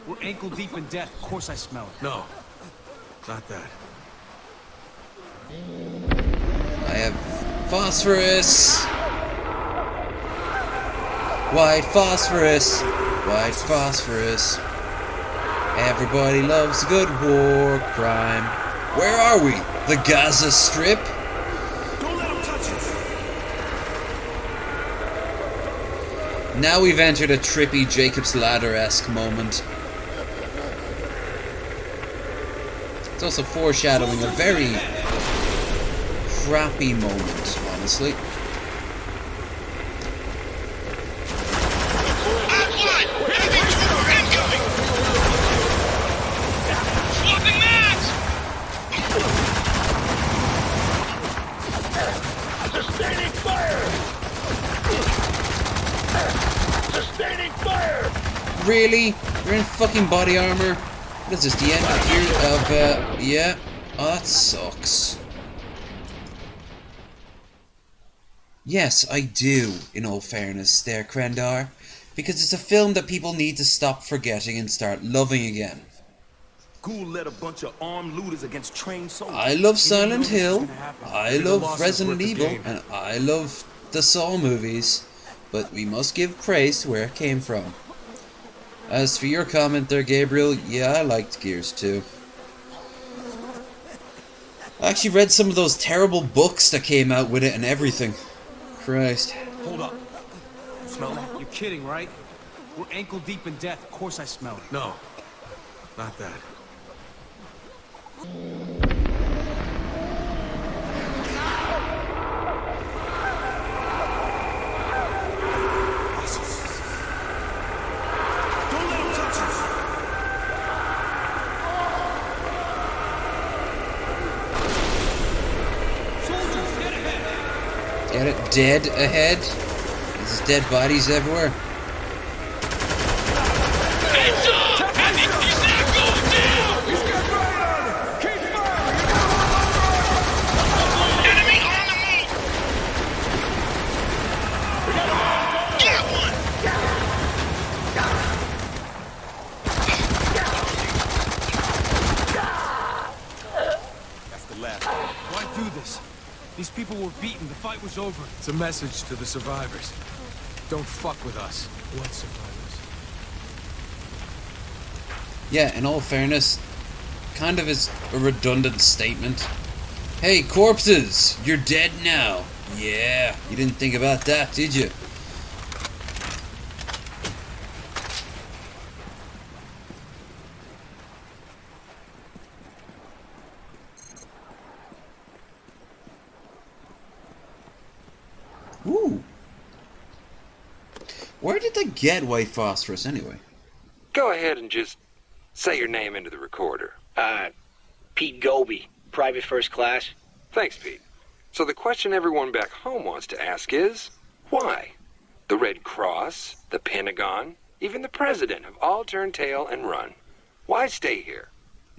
We're ankle deep in death. Of course I smell it. No, not that. I have phosphorus. White phosphorus. White phosphorus. Everybody loves a good war crime. Where are we? The Gaza Strip? Don't let him touch us. Now we've entered a trippy Jacob's Ladder-esque moment. It's also foreshadowing a very crappy moment, honestly. Sustaining fire! Sustaining fire! Really? You're in fucking body armor? What is this, the end of yeah. Oh, that sucks. Yes, I do, in all fairness there, Krendar. Because it's a film that people need to stop forgetting and start loving again. Ghoul led a bunch of armed looters against trained soldiers. I love Silent Hill, I Maybe the love loss is Resident worth the Evil, gain. and I love the Saw movies, but we must give praise to where it came from. As for your comment there, Gabriel, yeah, I liked Gears too. I actually read some of those terrible books that came out with it and everything. Christ. Hold up. Smell that? You're kidding, right? We're ankle deep in death. Of course I smell it. No, not that. Don't let him touch us. Soldiers, get ahead! Get it? Dead ahead? There's dead bodies everywhere. Heads up! He's not going down! He's got right on him. Keep firing. Enemy on the move! Get one! That's the last one. Why do this? These people were beaten. The fight was over. It's a message to the survivors. Don't fuck with us. What survivors? Yeah, in all fairness, kind of is a redundant statement. Hey, corpses! You're dead now! Yeah, you didn't think about that, did you? Ooh. Where did they get white phosphorus anyway? Go ahead and just say your name into the recorder. Pete Goby, private first class. Thanks, Pete. So the question everyone back home wants to ask is, why? The Red Cross, the Pentagon, even the President have all turned tail and run. Why stay here?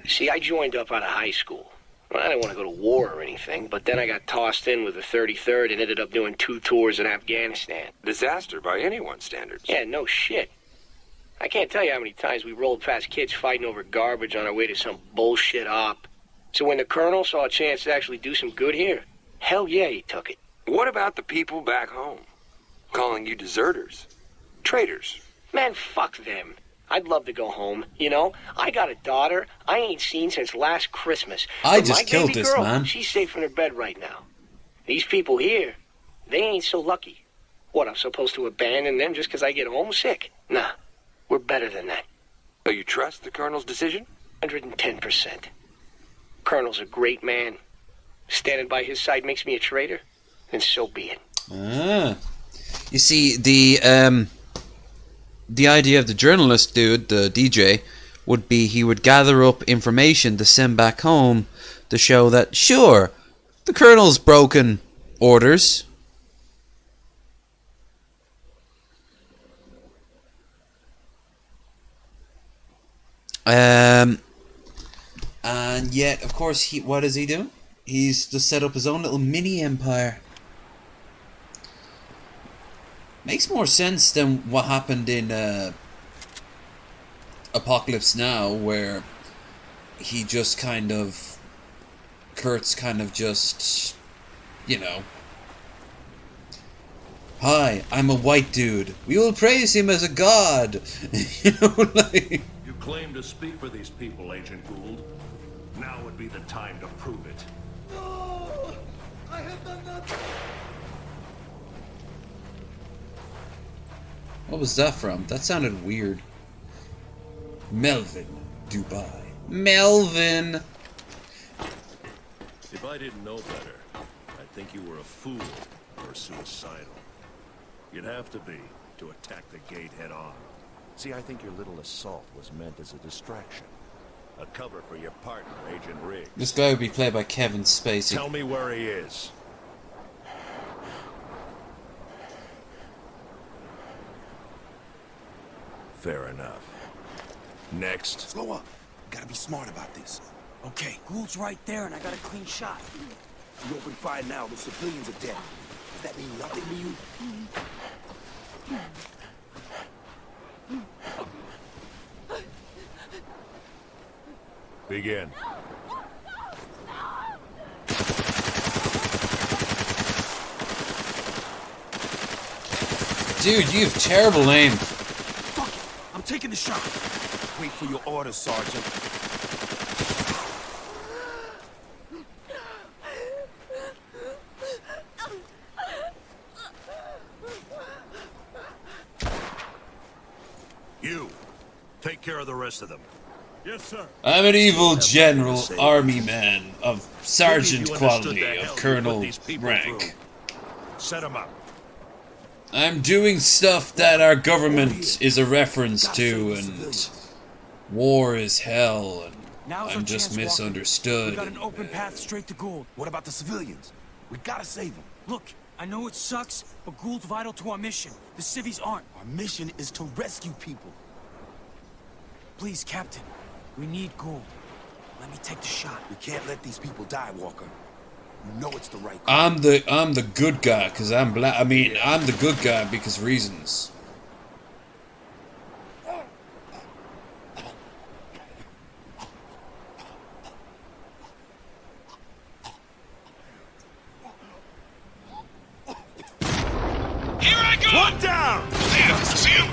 See, I joined up out of high school. Well, I didn't want to go to war or anything, but then I got tossed in with the 33rd and ended up doing 2 tours in Afghanistan. Disaster by anyone's standards. Yeah, no shit. I can't tell you how many times we rolled past kids fighting over garbage on our way to some bullshit op. So when the colonel saw a chance to actually do some good here, hell yeah, he took it. What about the people back home? calling you deserters. Traitors. Man, fuck them. I'd love to go home, you know? I got a daughter I ain't seen since last Christmas. I But just my killed baby this girl, man. She's safe in her bed right now. These people here, they ain't so lucky. What, I'm supposed to abandon them just because I get homesick? Nah, we're better than that. So you trust the Colonel's decision? 110%. Colonel's a great man. Standing by his side makes me a traitor, and so be it. Ah. You see, the idea of the journalist dude, the DJ, would be he would gather up information to send back home to show that, sure, the Colonel's broken orders. And yet, of course, what is he doing? He's just set up his own little mini empire. Makes more sense than what happened in Apocalypse Now, where he just kind of... Kurt's kind of just... You know... Hi, I'm a white dude. We will praise him as a god. You know, like... You claim to speak for these people, Agent Gould. Now would be the time to prove it. No! I have done nothing! What was that from? That sounded weird. Melvin, Dubai. Melvin! If I didn't know better, I'd think you were a fool or suicidal. You'd have to be to attack the gate head on. See, I think your little assault was meant as a distraction. A cover for your partner, Agent Riggs. This guy would be played by Kevin Spacey. Tell me where he is. Fair enough. Next. Slow up. Gotta be smart about this. Okay, Gould's right there, and I got a clean shot. You open fire now, the civilians are dead. Does that mean nothing to you? Begin. Dude, you have terrible aim. Fuck it. I'm taking the shot. Wait for your orders, Sergeant. You. Take care of the rest of them. Yes, sir. I'm an evil general, army man, of sergeant quality, of colonel rank. Set them up. I'm doing stuff that our government is a reference to, and war is hell, and Now's our I'm just chance, Walker. misunderstood. We got an open path straight to Gould. What about the civilians? We gotta save them. Look, I know it sucks, but Gould's vital to our mission. The civvies aren't. Our mission is to rescue people. Please, Captain. We need Gould. Let me take the shot. We can't let these people die, Walker. You know it's the right call. I'm the good guy because I'm black. I mean, I'm the good guy because reasons. Here I go! One down! See him?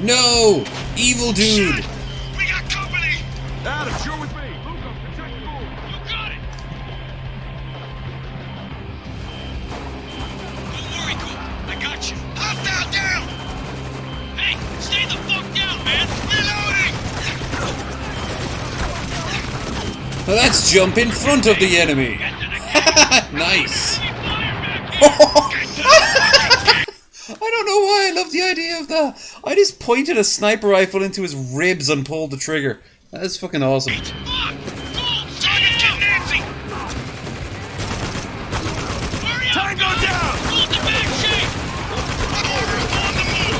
No, evil dude. Shit! We got company! Adams, you're with me. Lugo, protect Gould. You got it! Don't worry, Gould. I got you. Hostile down! Hey, stay the fuck down, man! Reloading! Well, let's jump in front of the enemy. Nice. I don't know why I love the idea of that. I just pointed a sniper rifle into his ribs and pulled the trigger. That is fucking awesome. Fuck! Gould! Sergeant Kim Nancy! Hurry up! Tango down! Gould's in bad shape! Order on the move!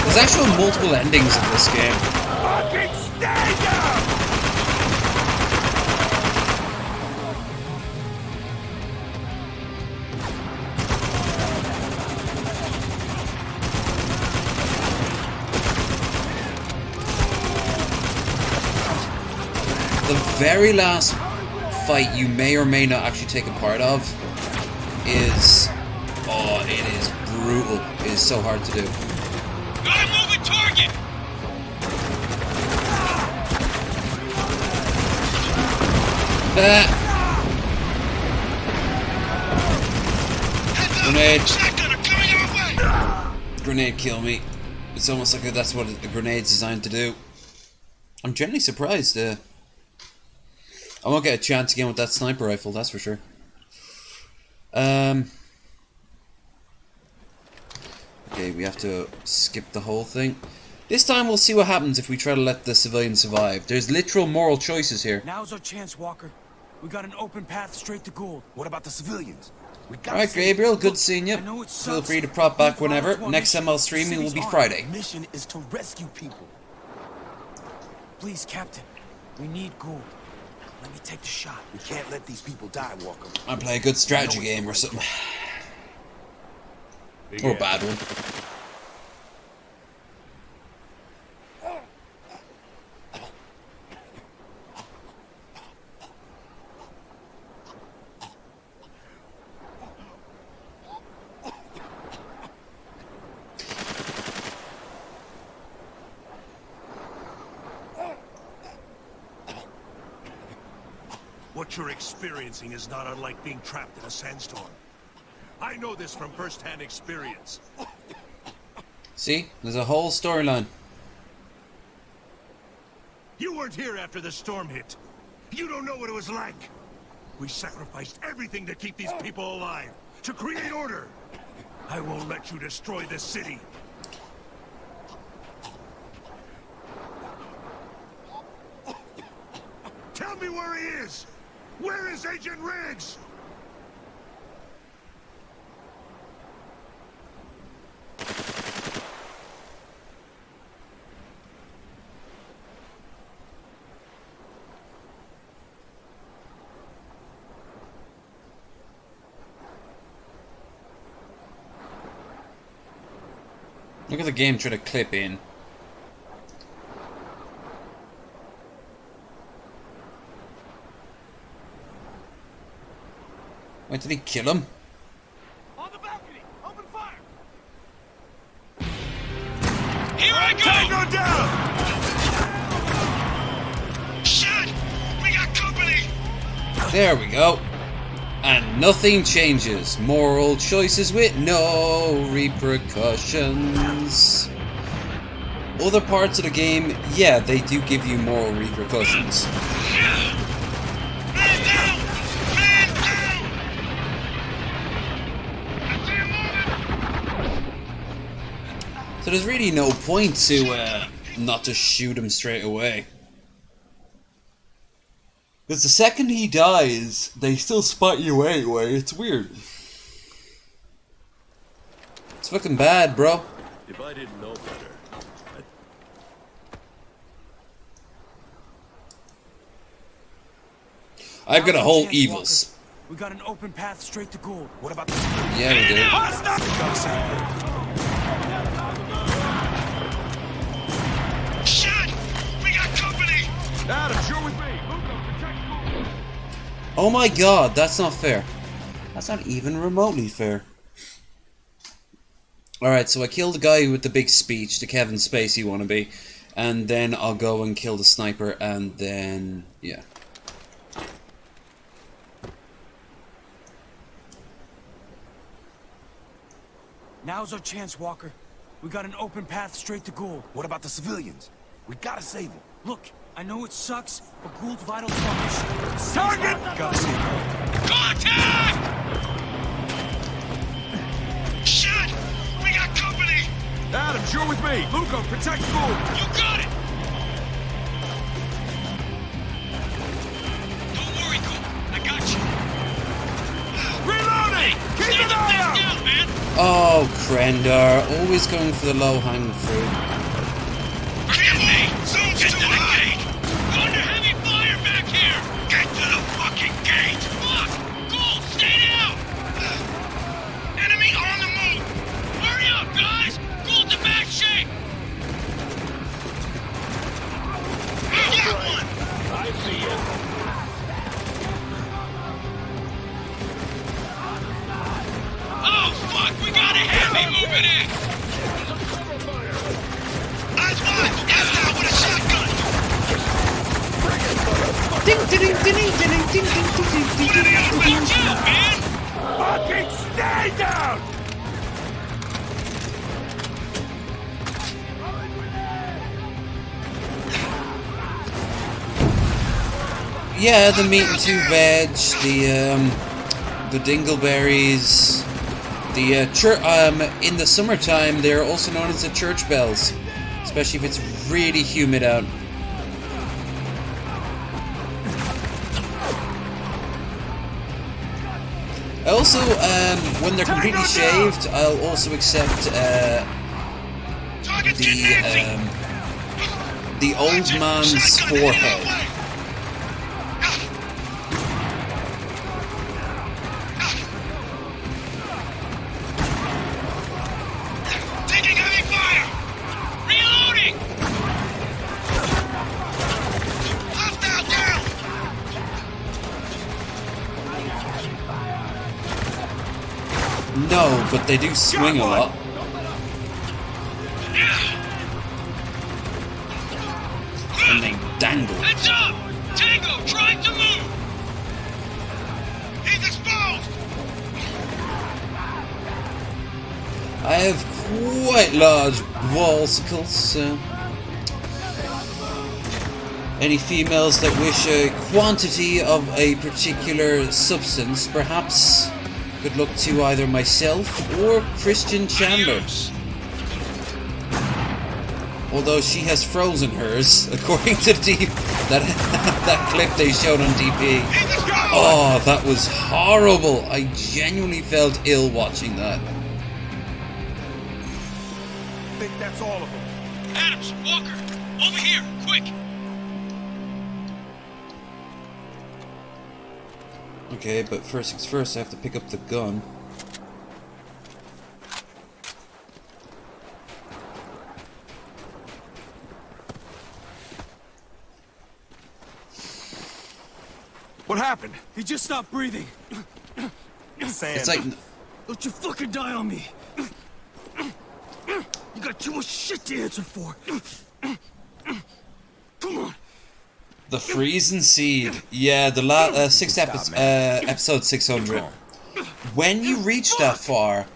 There's actually multiple endings in this game. Fucking stay down! The very last fight you may or may not actually take a part of is... Oh, it is brutal. It is so hard to do. Got a moving target! Grenade. Shotgunner coming our way! Grenade kill me. It's almost like that's what a grenade's designed to do. I'm generally surprised. I won't get a chance again with that sniper rifle, that's for sure. Okay, we have to skip the whole thing. This time we'll see what happens if we try to let the civilians survive. There's literal moral choices here. Now's our chance, Walker. We got an open path straight to Gould. What about the civilians? We got Alright, Gabriel, good seeing you. Feel free to prop back whenever. Next time I'll stream it will be Friday. Mission is to rescue people. Please, Captain. We need Gould. Let me take the shot. We can't let these people die, Walker. I'll play a good strategy game or something. Or a bad one. What you're experiencing is not unlike being trapped in a sandstorm. I know this from first-hand experience. See? There's a whole storyline. You weren't here after the storm hit. You don't know what it was like. We sacrificed everything to keep these people alive, to create order. I won't let you destroy this city. Tell me where he is! Where is Agent Riggs? Look at the game try to clip in. Wait, did he kill him? On the balcony! Open fire! Here I go! Tango down! Shit! We got company! There we go. And nothing changes. Moral choices with no repercussions. Other parts of the game, yeah, they do give you moral repercussions. Man down! Man down! I see him moving! So there's really no point to not just shoot him straight away. Because the second he dies, they still spot you anyway. It's weird. It's fucking bad, bro. If I didn't know better, I've got a whole evils. We got an open path straight to Gould. What about the Yeah, we do. Shit! We got company! Adams, you're with me. Lugo, protect Gould. Oh my god, that's not fair. That's not even remotely fair. Alright, so I killed the guy with the big speech, the Kevin Spacey wannabe, and then I'll go and kill the sniper, and then, yeah. Now's our chance, Walker. We got an open path straight to Gould. What about the civilians? We gotta save them. Look, I know it sucks, but Gould's vital to our mission. Target! Gotta save Gould. Contact! Shit! We got company! Adams, you're with me. Lugo, protect Gould. You got it! Don't worry, Gould. I got you. Reloading! Keep an eye out! Down, man! Oh, Krendar, always going for the low-hanging fruit. Get me! Zoom's too high! We're under heavy fire back here! Get to the fucking gate! Fuck! Gould, stay down! Enemy on the move! Hurry up, guys! Gould's in bad shape! Got one! I see you. Fucking stay down! Yeah, the meat and two veg, the dingleberries, the in the summertime they're also known as the church bells, especially if it's really humid out. Also, when they're completely shaved, I'll also accept the old man's forehead. Taking heavy fire! Reloading! Hostile down! No, but they do swing a lot. And they dangle. Heads up! Tango trying to move! He's exposed! I have quite large wallsicles, so any females that wish a quantity of a particular substance, perhaps could look to either myself or Christian Chandler. Although she has frozen hers, according to that clip they showed on DP. Oh, that was horrible. I genuinely felt ill watching that. I think that's all of them. Adams, Walker, over here, quick! Okay, but first things first, I have to pick up the gun. What happened? He just stopped breathing. Sam. It's like, Don't you fucking die on me. You got too much shit to answer for. Come on. the freeze and seed. Yeah, the sixth episode 600. When you reach that far,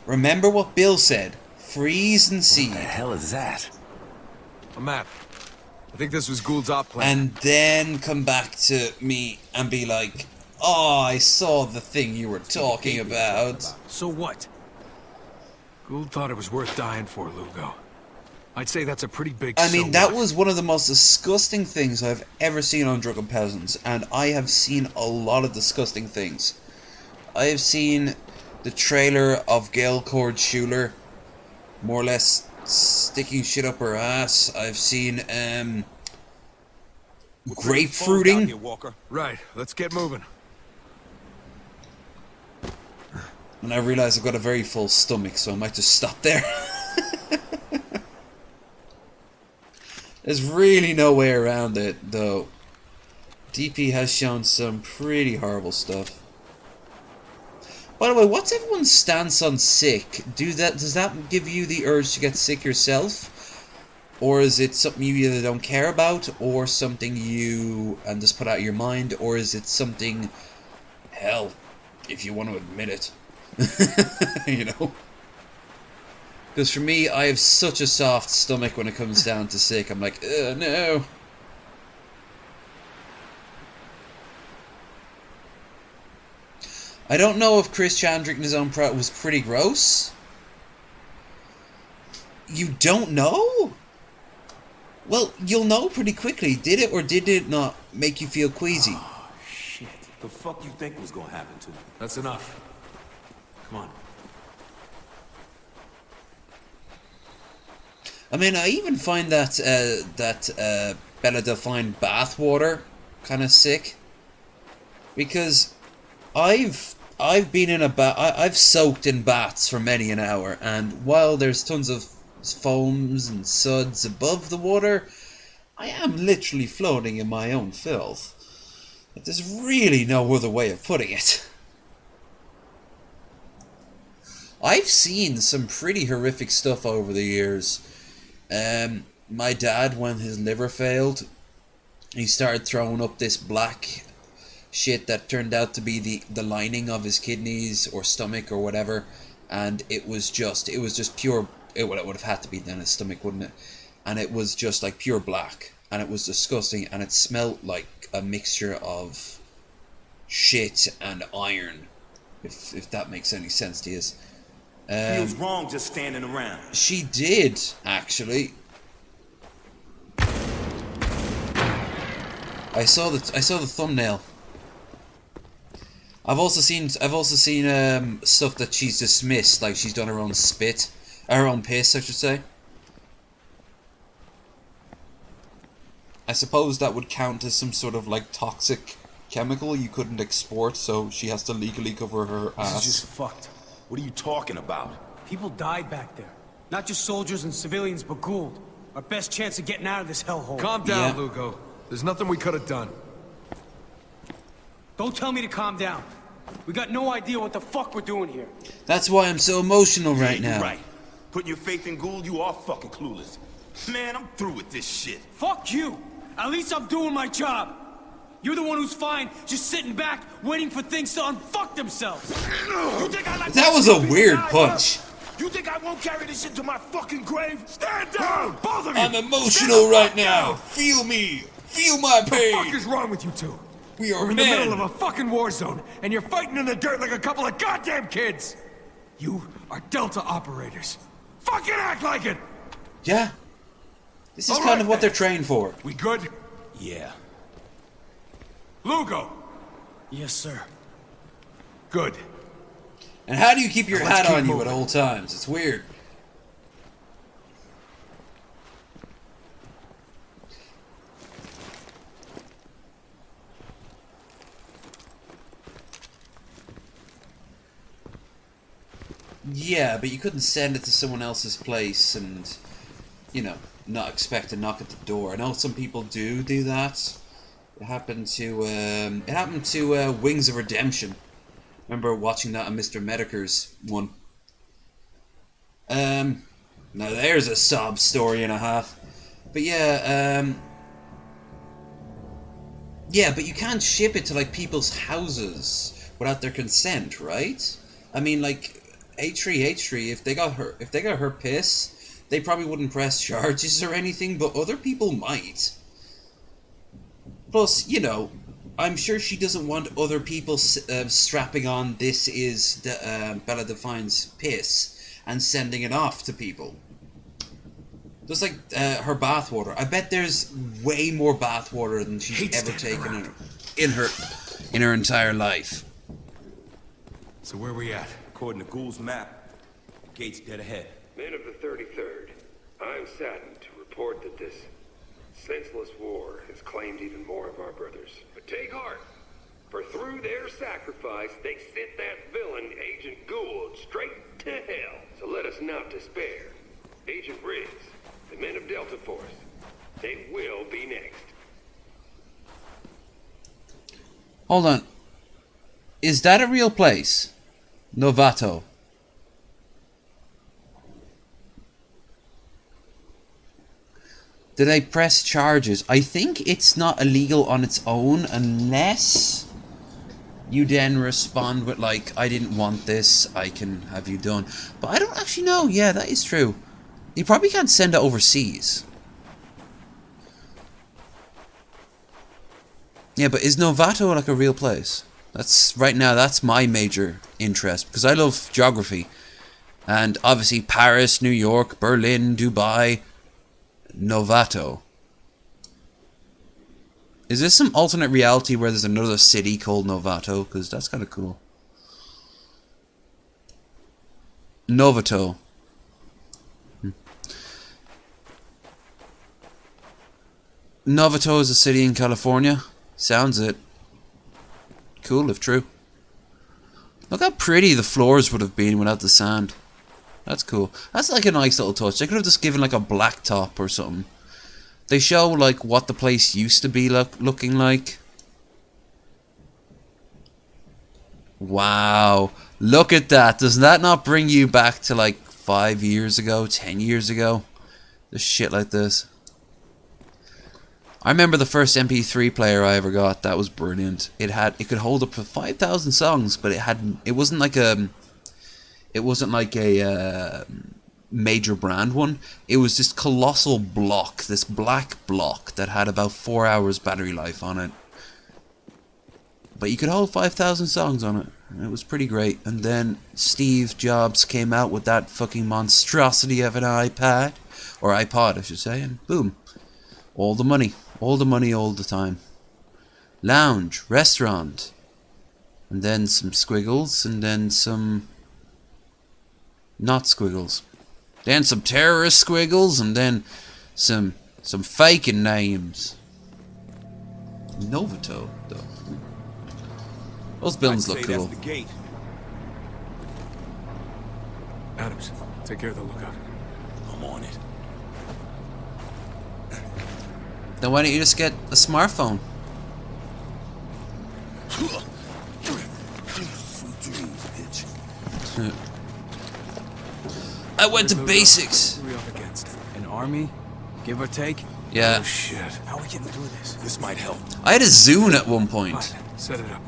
remember what Bill said. Freeze and seed. What the hell is that? A map. I think this was Gould's op plan. And then come back to me and be like, oh, I saw the thing you were talking about. So what? Gould thought it was worth dying for, Lugo. I'd say that's a pretty big I mean, that what. was one of the most disgusting things I've ever seen on Drunken Peasants, and I have seen a lot of disgusting things. I have seen the trailer of Gail Cord Schuler, more or less sticking shit up her ass. I've seen grapefruiting. Right, let's get moving. And I realize I've got a very full stomach, so I might just stop there. There's really no way around it, though. DP has shown some pretty horrible stuff. By the way, what's everyone's stance on sick? Does that give you the urge to get sick yourself? Or is it something you either don't care about, or something you just put out of your mind, or is it something, hell, if you want to admit it? You know? Because for me, I have such a soft stomach when it comes down to sick. I'm like, no. I don't know if Chris Chan drinking his own product was pretty gross. You don't know? Well, you'll know pretty quickly. Did it or did it not make you feel queasy? Oh, shit. The fuck you think was gonna happen to me? That's enough. Come on. I mean, I even find that Bella Delphine bathwater kind of sick, because I've been in a bath. I've soaked in baths for many an hour, and while there's tons of foams and suds above the water, I am literally floating in my own filth. But there's really no other way of putting it. I've seen some pretty horrific stuff over the years. My dad, when his liver failed, he started throwing up this black shit that turned out to be the lining of his kidneys or stomach or whatever, and it was just pure. It would have had to be then his stomach, wouldn't it? And it was just like pure black, and it was disgusting, and it smelled like a mixture of shit and iron, if that makes any sense to you. Feels wrong just standing around. She did, actually. I saw the thumbnail. I've also seen stuff that she's dismissed, like she's done her own spit, her own piss, I should say. I suppose that would count as some sort of like toxic chemical you couldn't export, so she has to legally cover her ass. This is just fucked. What are you talking about? People died back there. Not just soldiers and civilians, but Gould. Our best chance of getting out of this hellhole. Calm down, Lugo. There's nothing we could have done. Don't tell me to calm down. We got no idea what the fuck we're doing here. That's why I'm so emotional right now. You're right. Putting your faith in Gould, you are fucking clueless. Man, I'm through with this shit. Fuck you! At least I'm doing my job. You're the one who's fine, just sitting back, waiting for things to unfuck themselves. You think I like that was a weird punch. You think I won't carry this shit to my fucking grave? Stand down, both of you! I'm emotional right now. Feel me. Feel my pain. What the fuck is wrong with you two? We are We're in men. the middle of a fucking war zone, and you're fighting in the dirt like a couple of goddamn kids. You are Delta operators. Fucking act like it! Yeah. This is All kind right, of what they're then. trained for. We good? Yeah. Lugo! Yes, sir. Good. And how do you keep your Now let's hat keep on you moving. at all times? It's weird. Yeah, but you couldn't send it to someone else's place and, you know, not expect to knock at the door. I know some people do that. It happened to Wings of Redemption. Remember watching that on Mr. Medicare's one. Now there's a sob story and a half. But yeah, yeah, but you can't ship it to like people's houses without their consent, right? I mean, like H3, if they got her piss, they probably wouldn't press charges or anything, but other people might. Plus, you know, I'm sure she doesn't want other people strapping on "This is Bella Define's piss" and sending it off to people. Just like her bathwater. I bet there's way more bathwater than she's ever taken in her entire life. So where we at? According to Gould's map, the gate's dead ahead. Men of the 33rd, I'm saddened to report that this senseless war has claimed even more of our brothers. But take heart, for through their sacrifice, they sent that villain, Agent Gould, straight to hell. So let us not despair. Agent Riggs, the men of Delta Force, they will be next. Hold on. Is that a real place? Novato. Did I press charges? I think it's not illegal on its own unless you then respond with like, I didn't want this, I can have you done. But I don't actually know. Yeah, that is true. You probably can't send it overseas. Yeah, but is Novato like a real place? That's right now, that's my major interest because I love geography. And obviously Paris, New York, Berlin, Dubai, Novato. Is this some alternate reality where there's another city called Novato? Because that's kind of cool. Novato. Novato is a city in California. Sounds it. Cool if true. Look how pretty the floors would have been without the sand. That's cool. That's like a nice little touch. They could have just given like a black top or something. They show like what the place used to be looking like. Wow. Look at that. Does that not bring you back to like 5 years ago, 10 years ago? The shit like this. I remember the first MP3 player I ever got. That was brilliant. It could hold up to 5,000 songs, but it wasn't like a major brand one. It was this colossal block, this black block that had about 4 hours battery life on it. But you could hold 5,000 songs on it. It was pretty great. And then Steve Jobs came out with that fucking monstrosity of an iPad, or iPod I should say, and boom. All the money all the time. Lounge, restaurant, and then some squiggles, and then some not squiggles. Then some terrorist squiggles, and then some faking names. Novato, though. Those buildings look cool. The gate. Adams, take care of the lookout. I'm on it. Then why don't you just get a smartphone? I went to basics. Who are we up against? An army? Give or take? Yeah. Oh shit. How are we getting through this? This might help. I had a Zune at one point. Fine, set it up.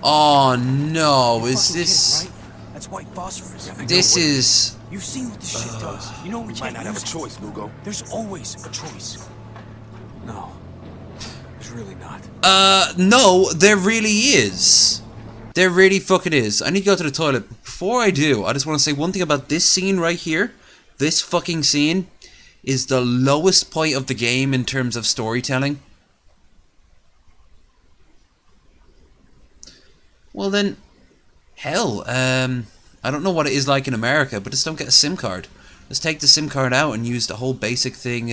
Oh no, is Fucking this... kidding, right? That's white phosphorus. This is... You've seen what this shit does. You know we might can't not have a use it. choice, Lugo. There's always a choice. No. There's really not. No, there really is. There really fucking is. I need to go to the toilet. Before I do, I just want to say one thing about this scene right here. This fucking scene is the lowest point of the game in terms of storytelling. Well then, hell, I don't know what it is like in America, but just don't get a SIM card. Just take the SIM card out and use the whole basic thing,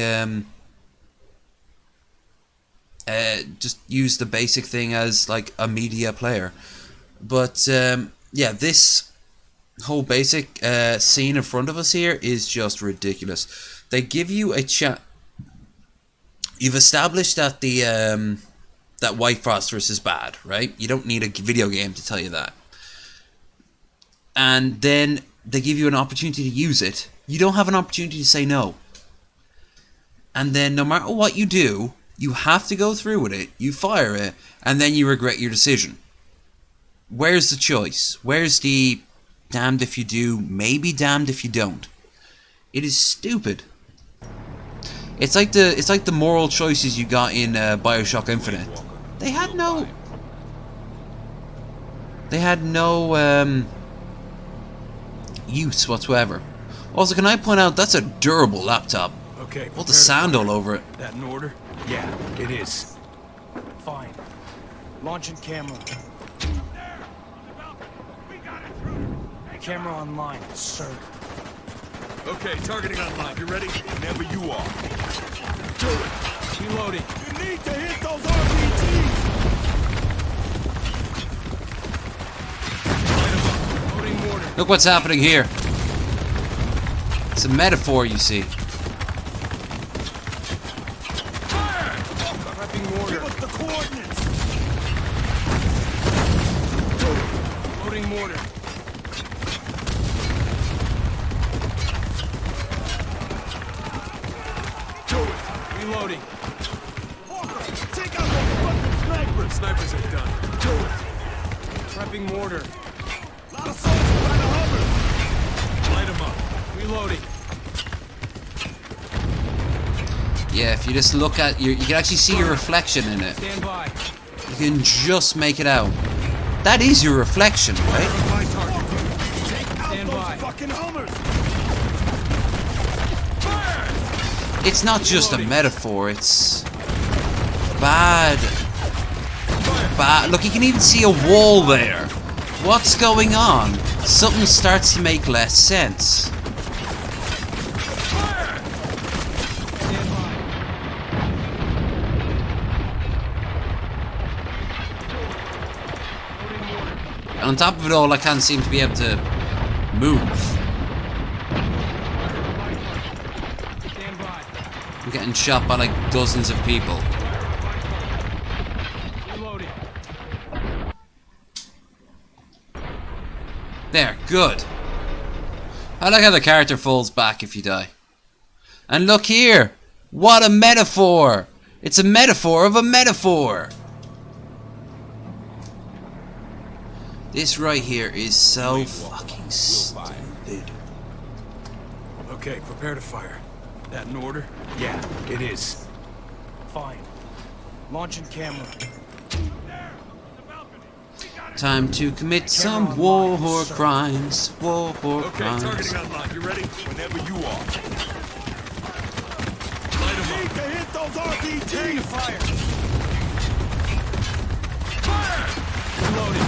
just use the basic thing as like a media player. But yeah, this whole basic scene in front of us here is just ridiculous. They give you a chat. You've established that the that white phosphorus is bad, right? You don't need a video game to tell you that. And then they give you an opportunity to use it. You don't have an opportunity to say no. And then no matter what you do, you have to go through with it. You fire it, and then you regret your decision. Where's the choice? Where's the damned if you do, maybe damned if you don't? It is stupid. It's like the moral choices you got in BioShock Infinite. They had no use whatsoever. Also, can I point out that's a durable laptop? Okay. All the sand all over it. That in order? Yeah, it is. Fine. Launching camera. Camera online, sir. Okay, targeting online. You ready? Whenever you are. Do it. Reloading. You need to hit those RPGs! Loading mortar. Look what's happening here. It's a metaphor, you see. Prepping mortar. Give us the coordinates! Loading mortar. Reloading. Take out those fucking snipers! Snipers are done. Do it! Prepping mortar. Lot of soldiers by the Hummer! Light them up. Reloading. Yeah, if you just look at you can actually see your reflection in it. Stand by. You can just make it out. That is your reflection, right? My target. Take out Stand those by. fucking Hummers! It's not just a metaphor, it's bad. Bad. Look, you can even see a wall there. What's going on? Something starts to make less sense. And on top of it all, I can't seem to be able to move. I'm getting shot by like dozens of people. There, good. I like how the character falls back if you die. And look here! What a metaphor! It's a metaphor of a metaphor. This right here is so fucking stupid. Okay, prepare to fire. That in order? Yeah, it is. Fine. Launching camera. Time to commit some war crimes. War Okay, crimes. targeting online. You ready? Whenever you are. Light them up. To hit those RPGs! Fire! Fire! Reloading.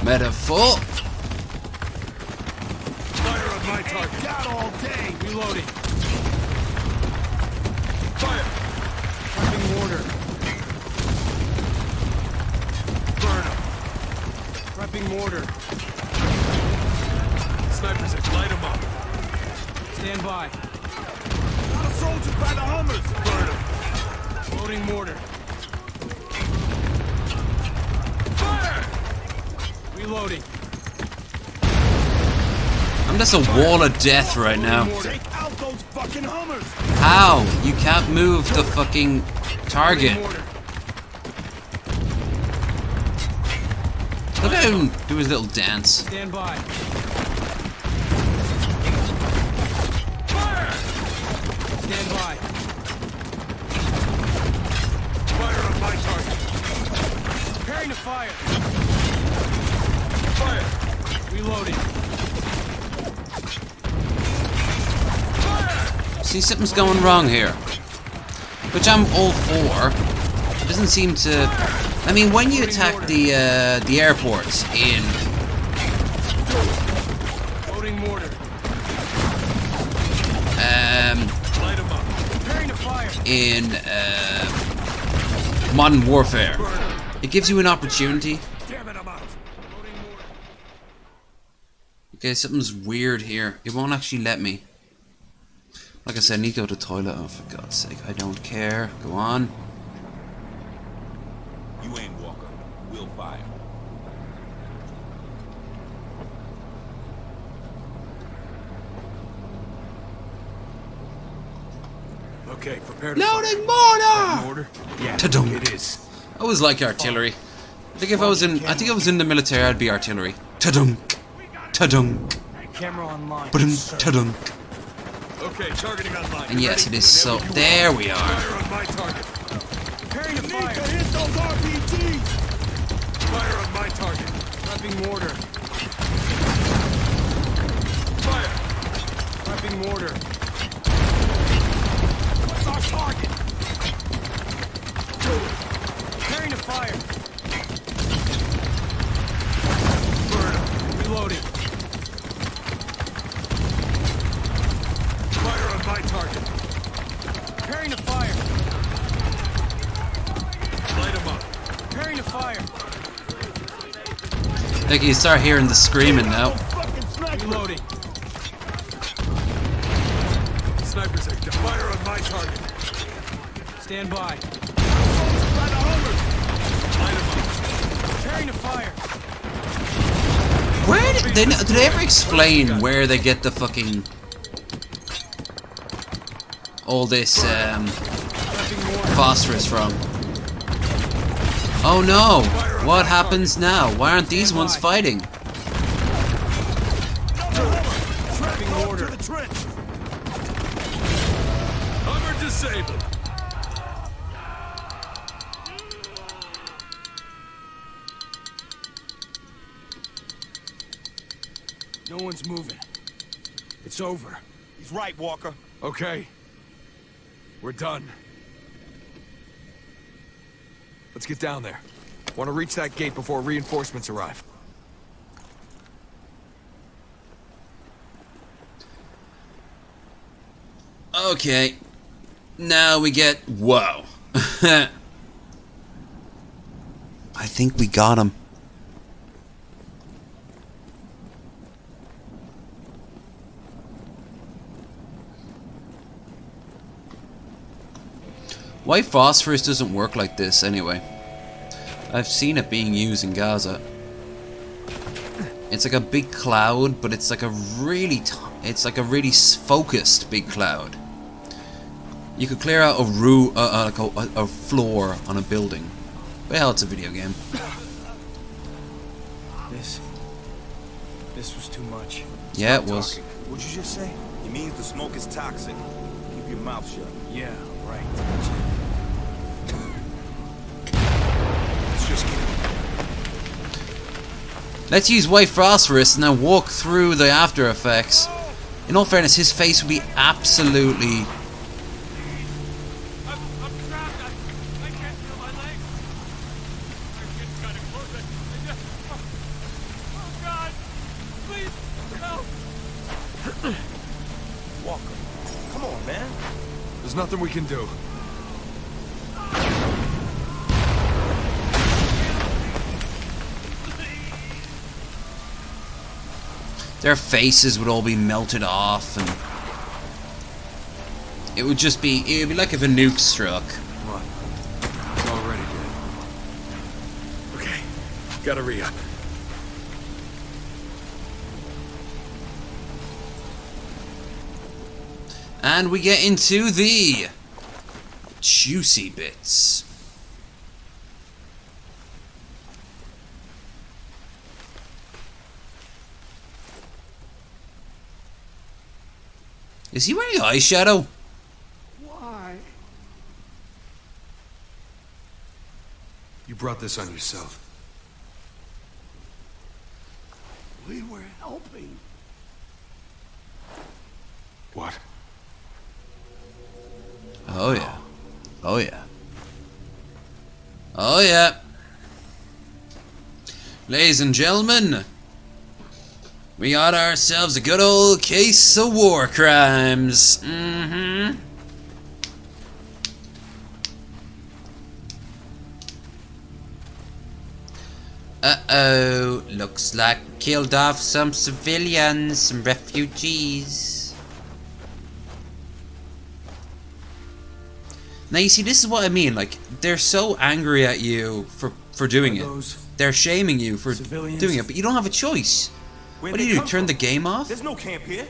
Metaphor. Fire on my target. Got all day. Reloading. Fire. Prepping mortar. Burn 'em. Prepping mortar. Snipers in. Light them up. Stand by. The soldiers by the Hummers. Burn 'em. Loading mortar. Fire. Reloading. I'm just a wall of death right now. Take out those fucking Hummers. How? You can't move the fucking target. Mortar. Look at him do his little dance. Stand by. Fire. Stand by. Fire on my target. Preparing to fire. Fire. Reloading. See, something's going wrong here. Which I'm all for. It doesn't seem to... I mean, when you attack the airports in... Loading mortar. Light 'em up. Preparing to fire. in Modern Warfare, it gives you an opportunity. Damn it, I'm out. Okay, something's weird here. It won't actually let me. Like I said, I need to go to the toilet. Oh, for God's sake, I don't care. Go on. You ain't Walker. We'll fire. Okay, prepare to Loading fire. mortar! Mortar? Yeah, Ta-dum. it is. I always like artillery. I think if I was in the military, I'd be artillery. Ta-dunk, ta-dunk, Camera online. ta-dunk. Okay, targeting online. And yes, it is so. There we are. Fire on my target. Preparing to Need fire. to hit those RPGs. Fire on my target. Prepping mortar. Fire. Prepping mortar. What's our target? Preparing to fire. Burn 'em. Reloading. Fire on my target. Preparing to fire. Light 'em up. Preparing to fire. I think you start hearing the screaming now. Fucking sniper. Reloading. Snipers are down. Fire on my target. Stand by. Soldiers by the Hummers. Light 'em up. Preparing to fire. Where did they ever explain where they get the fucking all this Prepping mortar. phosphorus from? Oh no! What happens now? Why aren't these ones fighting? Prepping mortar. To the trench. Hummer disabled. No one's moving. It's over. He's right, Walker. Okay. We're done. Let's get down there. Want to reach that gate before reinforcements arrive. Okay. Now we get... Whoa. I think we got him. Why phosphorus doesn't work like this anyway? I've seen it being used in Gaza. It's like a big cloud, but it's like a really focused big cloud. You could clear out a like a floor on a building. But hell, it's a video game. This was too much. Yeah, it was. What'd you just say? He means the smoke is toxic. Keep your mouth shut. Yeah, right. Let's just get Let's use white phosphorus and then walk through the after effects. In all fairness, his face would be absolutely... I'm trapped. I can't feel my legs. I'm getting kind of close. Oh, God. Please, help. Walker. Come on, man. There's nothing we can do. Their faces would all be melted off, and it would just be, it'd be like if a nuke struck. Come on. It's already dead. Okay. Gotta re-up. And we get into the juicy bits. Is he wearing eyeshadow? Why? You brought this on yourself. We were helping. What? Oh yeah. Oh yeah. Oh yeah. Ladies and gentlemen, we got ourselves a good old case of war crimes. Mm-hmm. Uh-oh. Looks like we killed off some civilians, some refugees. Now you see, this is what I mean. Like, they're so angry at you for doing it. They're shaming you for doing it, but you don't have a choice. What do you do? Turn the game off? There's no camp here.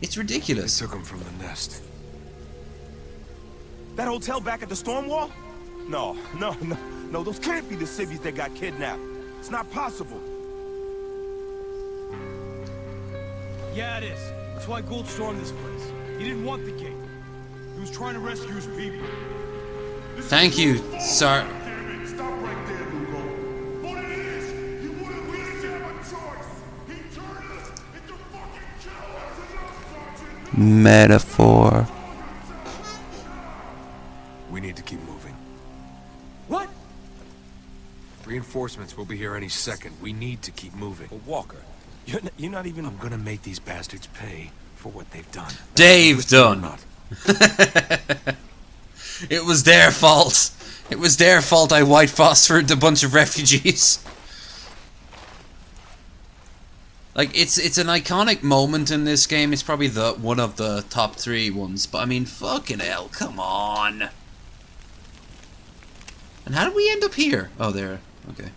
It's ridiculous. They took him from the nest. That hotel back at the storm wall? No. Those can't be the civvies that got kidnapped. It's not possible. Yeah, it is. That's why Gould stormed this place. He didn't want the gate. He was trying to rescue his people. Thank you, sir. Stop right there, Lugo. What it is, you wouldn't really have a choice. He turned us into fucking killers. Sergeant. Metaphor. We need to keep moving. What? Reinforcements will be here any second. We need to keep moving. But Walker, you're not even... I'm gonna make these bastards pay for what they've done. They've done. Not. It was their fault. It was their fault I white phosphored a bunch of refugees. Like, it's an iconic moment in this game. It's probably one of the top 3 ones. But I mean, fucking hell, come on. And how did we end up here? Oh, there. Okay.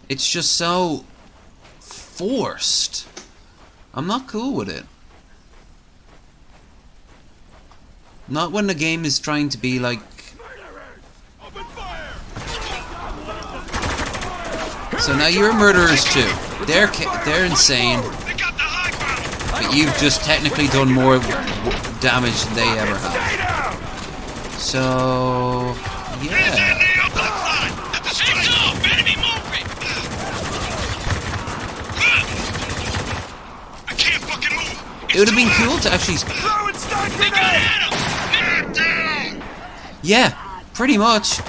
It's just so forced. I'm not cool with it. Not when the game is trying to be like... So now you're murderers too. They're insane. But you've just technically done more damage than they ever have. So... yeah. It would have been cool to actually... Yeah, pretty much.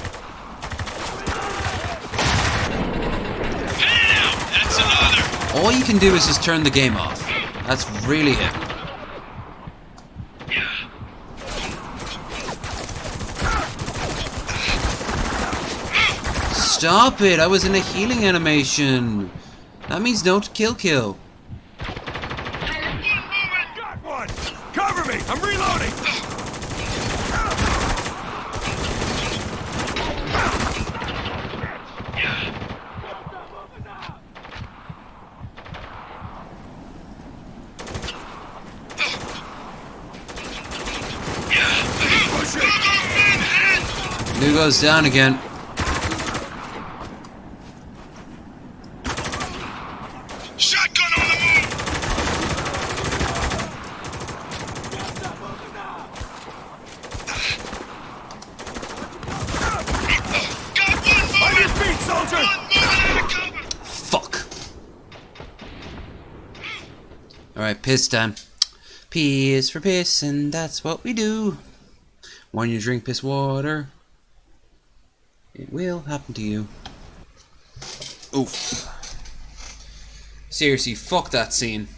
All you can do is just turn the game off. That's really it. Stop it! I was in a healing animation. That means don't kill. Got one! Cover me! I'm reloading! Lugo's down again. Shotgun on the move! Got one moving! On your feet, soldier! One moving out of cover! Fuck. Alright, piss time. P is for piss, and that's what we do. When you drink piss water, it will happen to you. Oof. Seriously, fuck that scene.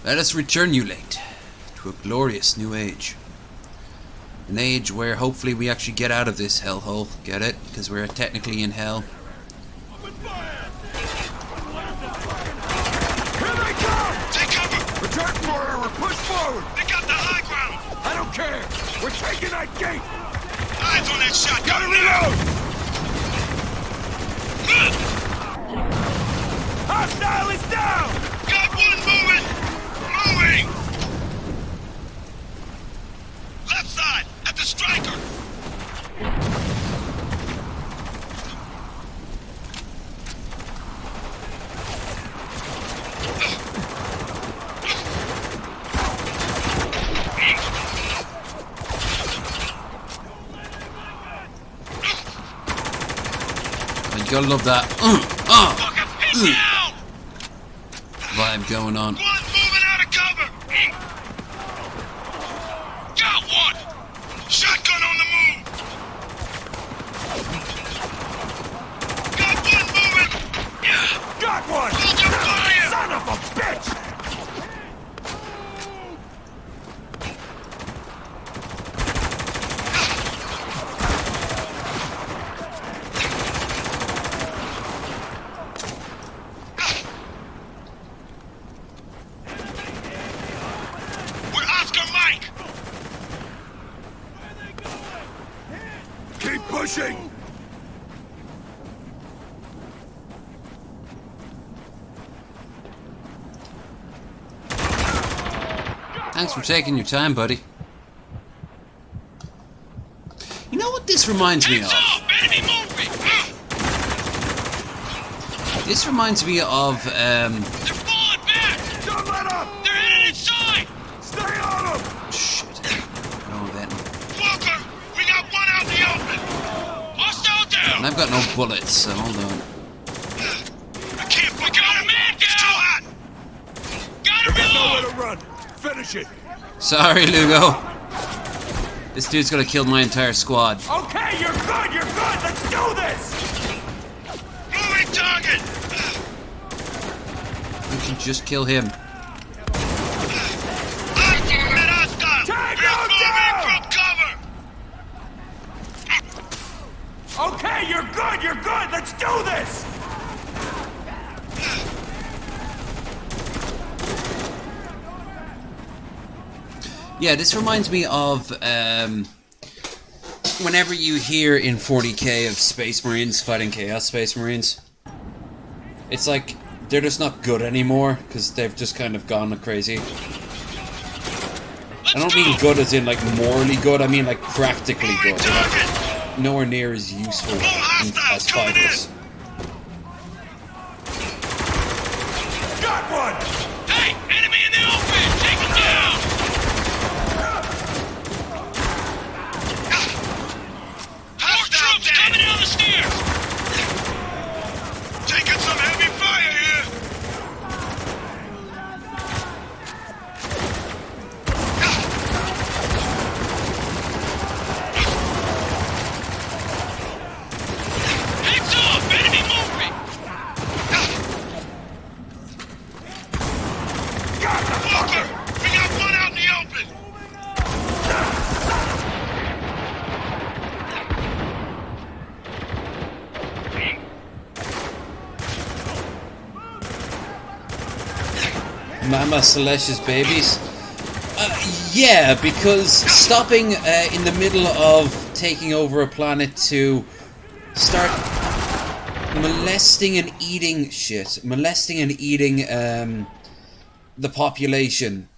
Let us return you late to a glorious new age. An age where hopefully we actually get out of this hellhole. Get it? Because we're technically in hell. Here they come! Take cover! Return fire or push forward! They got the high ground! I don't care! We're taking that gate! Eyes on that shotgun! Gotta reload! Hostile is down! Got one moving! Moving! Left side, at the striker! You gotta love that vibe going on. One moving out of cover! Got one! Shotgun on the move! Got one moving! Got one! Hold your fire! Son of a bitch! We're Oscar Mike! Keep pushing! Thanks for taking your time, buddy. You know what this reminds me Hands of? off! Enemy moving! This reminds me of, They're falling back! Don't let up! They're headed inside! Stay on them! shit. Oh, then. Walker, we got one out in the open! Hostile down! And I've got no bullets, so hold on. I can't, we got a man down! It's too hot! Gotta There's nowhere reload! to run! Finish it! Sorry, Lugo. This dude's gonna kill my entire squad. Okay, you're good! You're good! Let's do this! Moving target! We can just kill him. Tango down! Okay, you're good! You're good! Let's do this! Yeah, this reminds me of whenever you hear in 40k of Space Marines fighting Chaos Space Marines. It's like they're just not good anymore because they've just kind of gone crazy. I don't mean good as in like morally good, I mean like practically good. They're like nowhere near as useful as fighters. Got one! Hey, enemy in the open! Take him down! More troops coming down the stairs! Taking some heavy fire here! Hey, Mama Celestia's babies? Yeah, because stopping in the middle of taking over a planet to start molesting and eating the population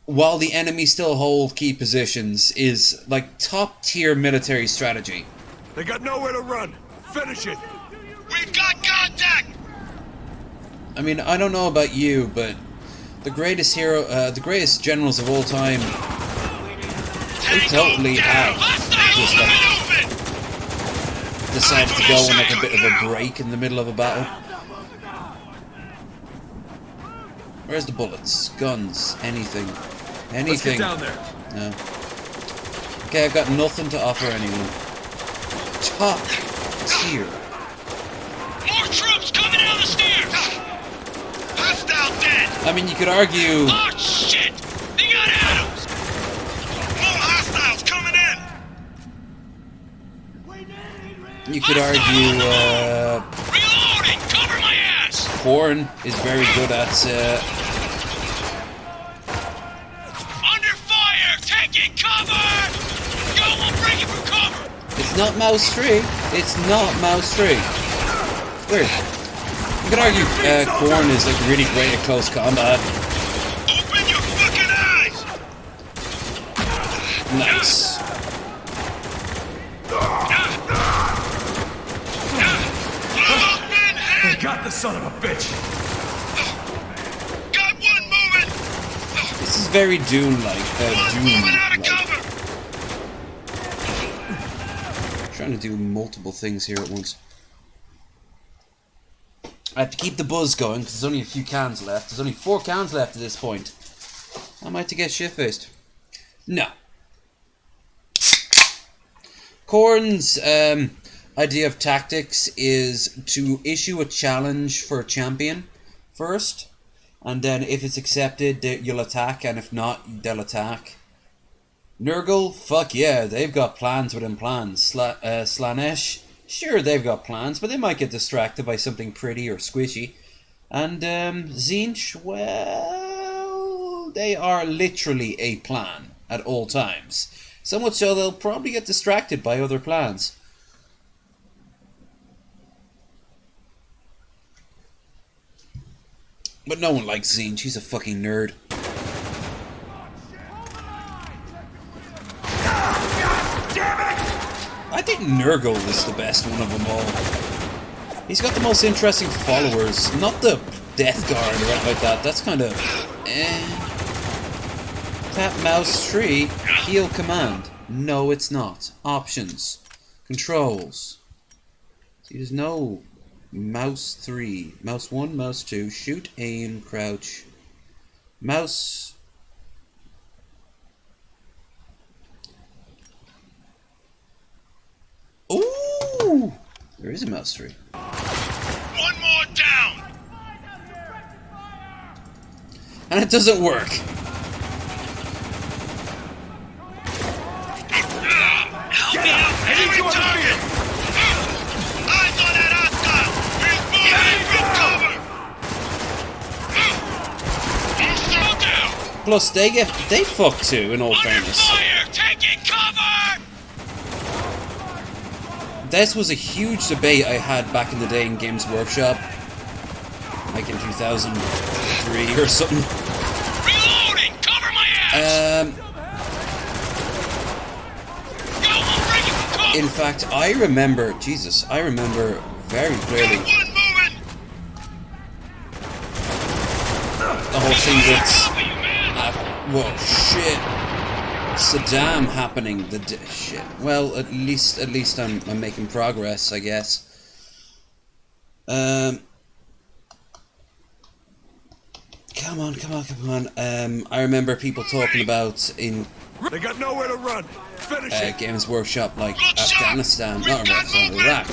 while the enemy still hold key positions is like top tier military strategy. They got nowhere to run. Finish it. We've got contact! I mean, I don't know about you, but the greatest generals of all time, they totally have just like decided to go on like a bit of a break in the middle of a battle. Where's the bullets? Guns? Anything? Anything? Let's get down there. No. Okay, I've got nothing to offer anyone. Top tier. More troops coming down the stairs! Hostile dead! I mean, you could argue. Oh shit! They got Adams! More hostiles coming in! You could argue. Reloading! Cover my ass! Korn is very good at. Under fire! Taking cover! Go, we'll bring you for cover! It's not Mouse 3. It's not Mouse 3. Weird. You could argue Korn is like really great at close combat. Open your fucking eyes! Nice. They got the son of a bitch. Got one moving! This is very Dune-like. Moving out of cover! Trying to do multiple things here at once. I have to keep the buzz going because there's only a few cans left. There's only 4 cans left at this point. I might have to get shit-faced. No. Korn's idea of tactics is to issue a challenge for a champion first, and then if it's accepted, you'll attack, and if not, they'll attack. Nurgle, fuck yeah, they've got plans within plans. Slanesh, sure, they've got plans, but they might get distracted by something pretty or squishy. And Tzeentch, well, they are literally a plan at all times. So much so they'll probably get distracted by other plans. But no one likes Tzeentch, he's a fucking nerd. I think Nurgle is the best one of them all. He's got the most interesting followers, not the Death Guard or anything like that. That's kind of Tap mouse 3, heal command. No, it's not. Options. Controls. See, there's no mouse 3. Mouse 1, mouse 2. Shoot, aim, crouch. Mouse. Ooh! There is a mouse 3. One more down! And it doesn't work. Help me out! Enemy target! Eyes on that hostile! He's moving from cover! He's down! Plus, they fuck too, in all fairness. Fire! Taking cover! This was a huge debate I had back in the day in Games Workshop. Like in 2003 or something. Reloading! Cover my ass! In fact, I remember very clearly the whole thing with whoa, shit, Saddam happening. Shit. Well, at least I'm making progress, I guess. Come on. I remember people talking about in. They got nowhere to run. Finish it. Games Workshop, like Afghanistan, not Afghanistan, Iraq.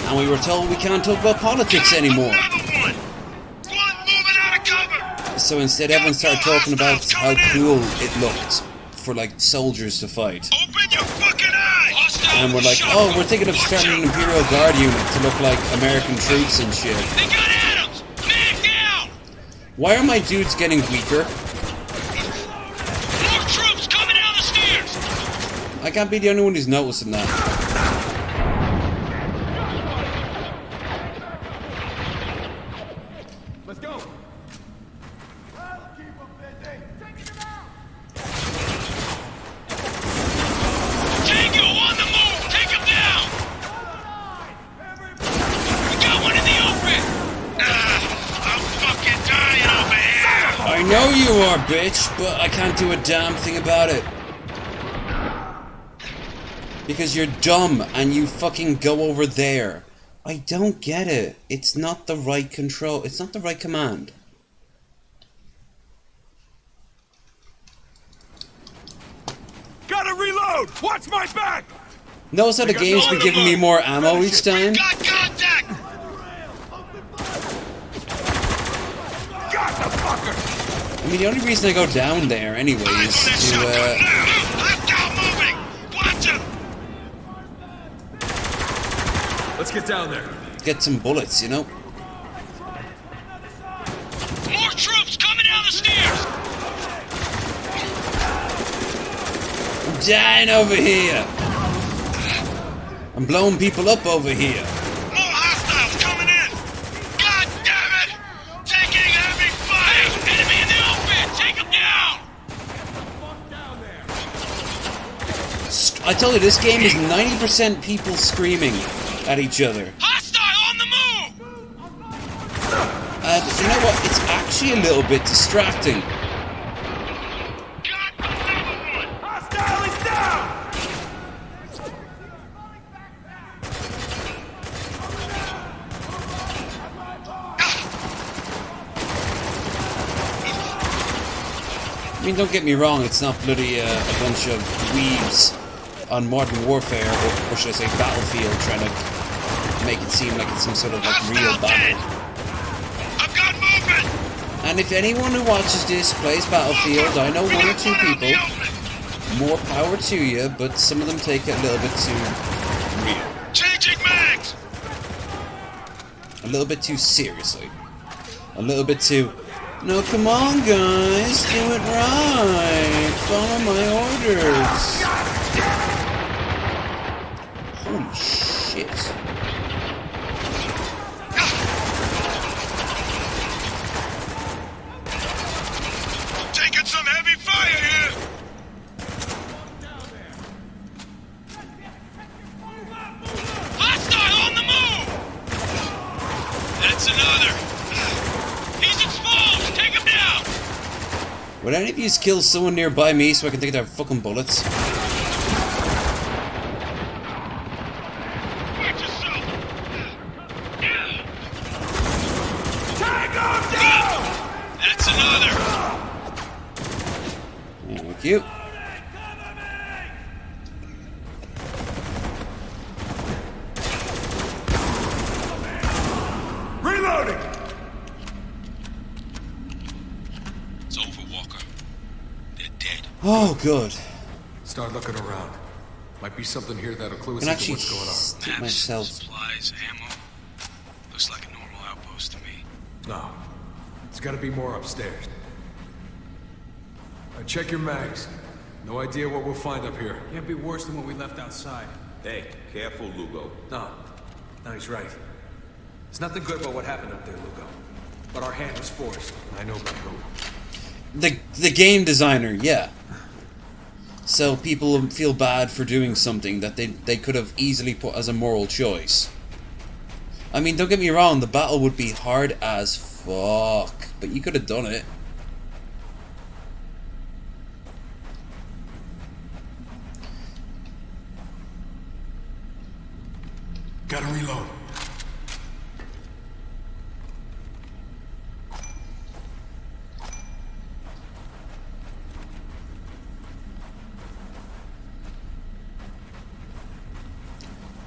And we were told we can't talk about politics anymore. So instead everyone started talking about how cool it looked for like soldiers to fight. And we're like, oh, we're thinking of starting an Imperial Guard unit to look like American troops and shit. Why are my dudes getting weaker? More troops coming down the stairs! I can't be the only one who's noticing that. Let's go. Tango on the move! Take him down! We got one in the open! I'm fucking dying over here! I know you are, bitch, but I can't do a damn thing about it. Because you're dumb and you fucking go over there. I don't get it. It's not the right control. It's not the right command. Gotta reload! Watch my back! Notice how the game's been giving me more ammo each time? Got contact! Got the fucker! I mean, the only reason I go down there anyway is to, Hostile moving! Watch him! Let's get down there. get some bullets, you know? More troops coming down the stairs! I'm dying over here! I'm blowing people up over here. More hostiles coming in! God damn it! Taking heavy fire! Enemy in the open! Take them down! I tell you, this game is 90% people screaming at each other. Hostile on the move! And you know what? It's actually a little bit distracting. Got another one! Hostile is down! I mean, don't get me wrong, it's not bloody a bunch of weebs on Modern Warfare, or should I say Battlefield, trying to make it seem like it's some sort of like real battle. I've got movement! And if anyone who watches this plays Battlefield, I know one or two people, more power to you, but some of them take it a little bit too real. Changing mags! A little bit too seriously. A little bit too... No, come on, guys, do it right. Follow my orders. Holy shit. Taking some heavy fire here! Hostile on the move! That's another. He's exposed! Take him down! Would any of you kill someone nearby me so I can take their fucking bullets? Watch yourself! Tango down! That's another! Thank you. Reloading! It's over, Walker. They're dead. Oh, good. Start looking around. Might be something here that'll clue us I can into actually what's going on. stick myself. Supplies, ammo. Looks like a normal outpost to me. No. There's gotta be more upstairs. Check your mags. No idea what we'll find up here. Can't be worse than what we left outside. Hey, careful, Lugo. No, he's right. There's nothing good about what happened up there, Lugo. But our hand was forced. I know by who. The game designer, yeah. So people feel bad for doing something that they could have easily put as a moral choice. I mean, don't get me wrong, the battle would be hard as fuck, but you could have done it. Gotta reload.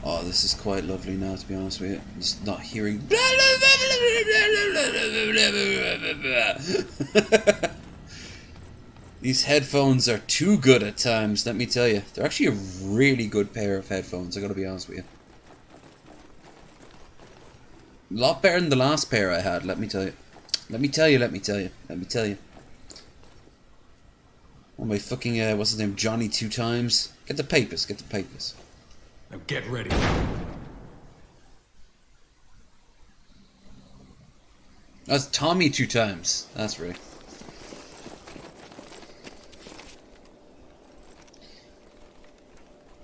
Oh, this is quite lovely now, to be honest with you. Just not hearing... These headphones are too good at times, let me tell you. They're actually a really good pair of headphones, I gotta be honest with you. A lot better than the last pair I had, let me tell you. Let me tell you. Oh, my fucking, what's his name? Johnny 2 times. Get the papers. Now get ready. That's Tommy 2 times. That's right.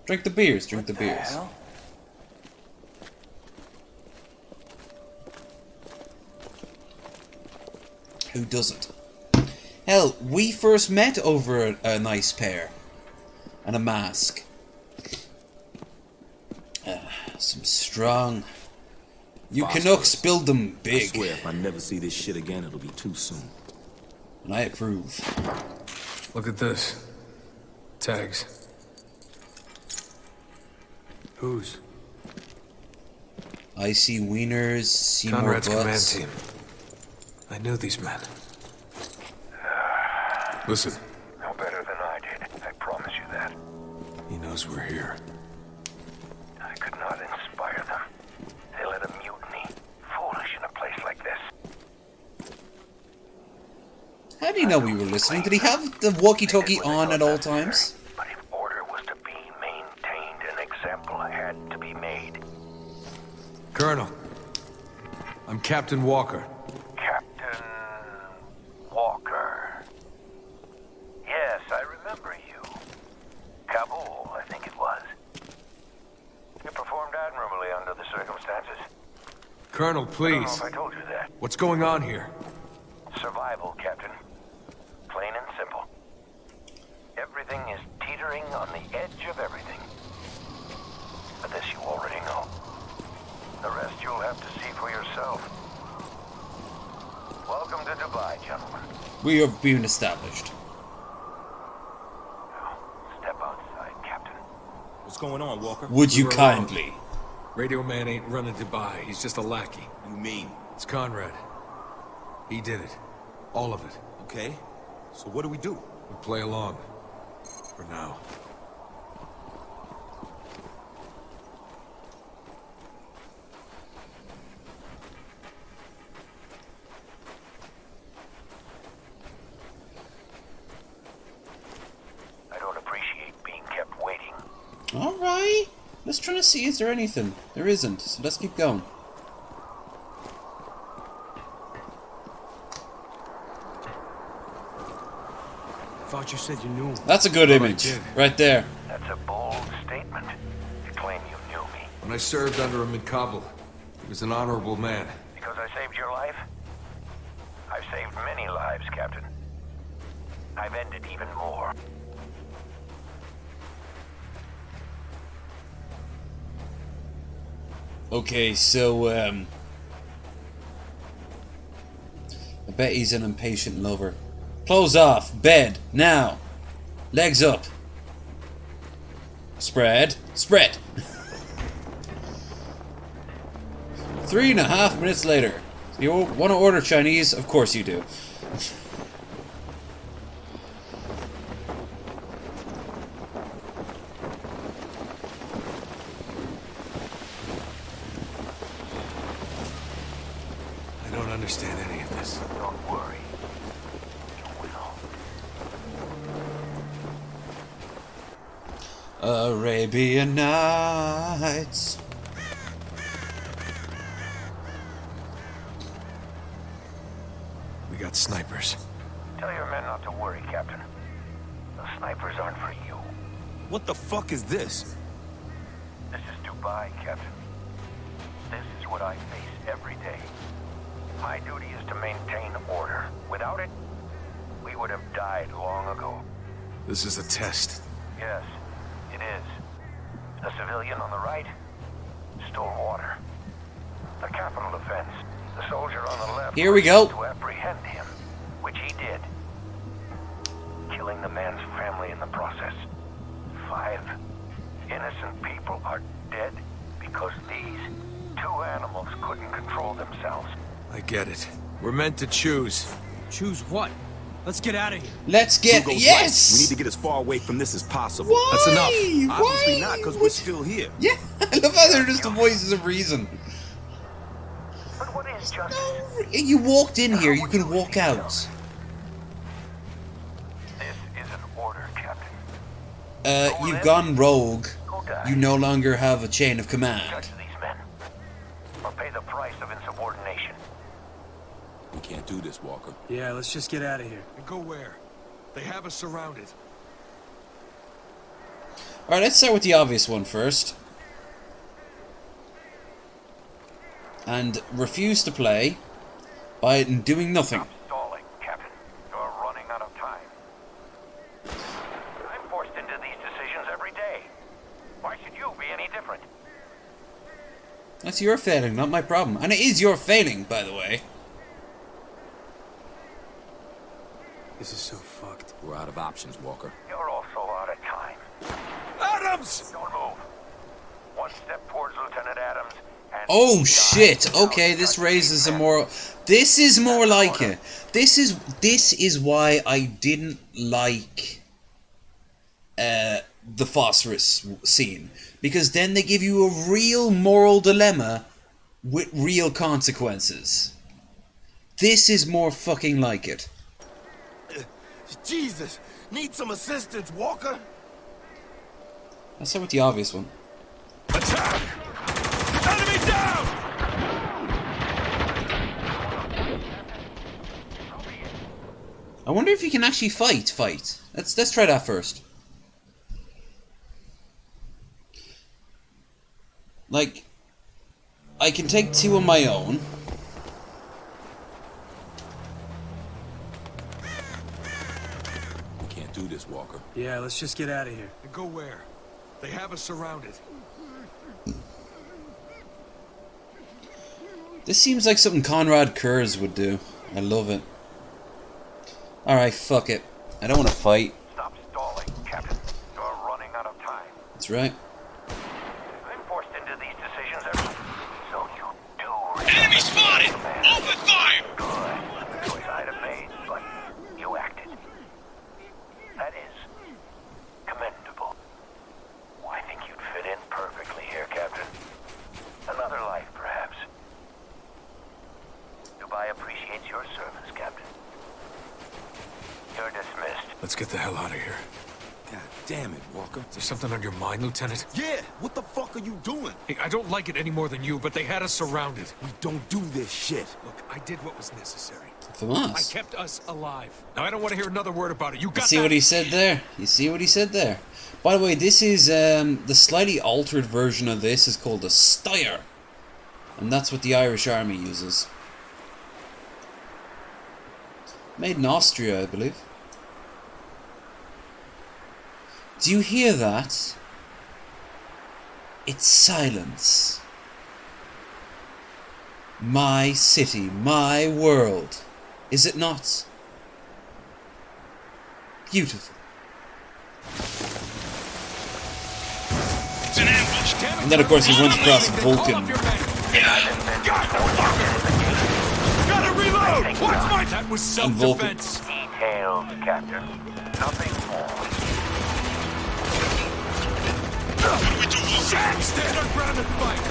Drink the beers. Hell? Who doesn't? Hell, we first met over a nice pear. And a mask. Some strong... You Canucks build them big. I swear if I never see this shit again, it'll be too soon. And I approve. Look at this. Tags. Whose? I see wieners, Seymour Conrad's command butts. team. I knew these men. Listen. No better than I did. I promise you that. He knows we're here. I could not inspire them. They led a mutiny. Foolish in a place like this. How do you know we were listening? Did he have the walkie-talkie on at all times? But if order was to be maintained, an example had to be made. Colonel. I'm Captain Walker. Captain Walker. Yes, I remember you. Kabul, I think it was. You performed admirably under the circumstances. Colonel, I don't know please. if I told you that. What's going on here? Survival, Captain. Plain and simple. Everything is teetering on the edge of everything. But this you already know. The rest you'll have to see for yourself. Welcome to Dubai, gentlemen. We have been established. Step outside, Captain. What's going on, Walker? Would you We were kindly? wrong. Radio man ain't running Dubai. He's just a lackey. You mean? It's Conrad. He did it. All of it. Okay. So what do we do? We play along. For now. I don't appreciate being kept waiting. Alright. Let's try to see, is there anything? There isn't, so let's keep going. Thought you said you knew him. That's a good image. did. Right there. That's a bold statement. You claim you knew me. When I served under him in Kabul, he was an honorable man. Because I saved your life? I've saved many lives, Captain. I've ended even more. Okay, so, I bet he's an impatient lover. Clothes off. Bed. Now. Legs up. Spread. Spread. 3.5 minutes later. You want to order Chinese? Of course you do. I don't understand any of this. Don't worry. You will. Arabian Nights. We got snipers. Tell your men not to worry, Captain. The snipers aren't for you. What the fuck is this? This is Dubai, Captain. This is what I face every day. My duty is to maintain order. Without it, we would have died long ago. This is a test. Yes, it is. The civilian on the right stole water. The capital offense. The soldier on the left. Here we go. To apprehend him, which he did. Killing the man's family in the process. 5 innocent people are dead because these 2 animals couldn't control themselves. I get it. We're meant to choose. Choose what? Let's get out of here. Let's get... Hugo's Yes! right. We need to get as far away from this as possible. Why? That's enough. Obviously Why? not, because we're What- still here. Yeah, I love how they're just the voices of reason. But what is justice. You walked in here, you can walk out. This is an order, Captain. You've gone rogue. You no longer have a chain of command. Judge these men, or pay the price of insubordination. We can't do this, Walker. Yeah, let's just get out of here. And go where? They have us surrounded. Alright, let's start with the obvious one first. And refuse to play by doing nothing. Stop stalling, Captain. You're running out of time. I'm forced into these decisions every day. Why should you be any different? That's your failing, not my problem. And it is your failing, by the way. This is so fucked. We're out of options, Walker. You're also out of time. Adams! Don't move. One step towards Lieutenant Adams. And Oh shit! Okay, this raises a more. This is more like it. This is why I didn't like the phosphorus scene, because then they give you a real moral dilemma with real consequences. This is more fucking like it. Jesus! Need some assistance, Walker? Let's start with the obvious one. Attack! Enemy down! I wonder if you can actually fight. Let's try that first. Like, I can take 2 on my own. We can't do this, Walker. Yeah, let's just get out of here. And go where? They have us surrounded. This seems like something Conrad Kurz would do. I love it. Alright, fuck it. I don't want to fight. Stop stalling, Captain. You're running out of time. That's right. I'm forced into these decisions every... So you do... Enemy spotted! Open fire! Good. Choice I'd have made, but you acted. That is commendable. I think you'd fit in perfectly here, Captain. Another life, perhaps. Dubai appreciates your service, Captain. You're dismissed. Let's get the hell out of here. God damn it, Walker. Is there something on your mind, Lieutenant? Yeah! What the fuck are you doing? Hey, I don't like it any more than you, but they had us surrounded. We don't do this shit. Look, I did what was necessary. FAMAS. I kept us alive. Now, I don't want to hear another word about it. You got See that? what he said there? You see what he said there? By the way, this is the slightly altered version of this is called a Steyr, and that's what the Irish Army uses. Made in Austria, I believe. Do you hear that? It's silence. My city, my world. Is it not? Beautiful. It's an ambush. And then, of course, he runs across Vulcan. Gotta reload! Watch my... That was And Vulcan. self-defense. Detailed, Captain. Nothing more. What do we do, Walker? Stand our ground and fight!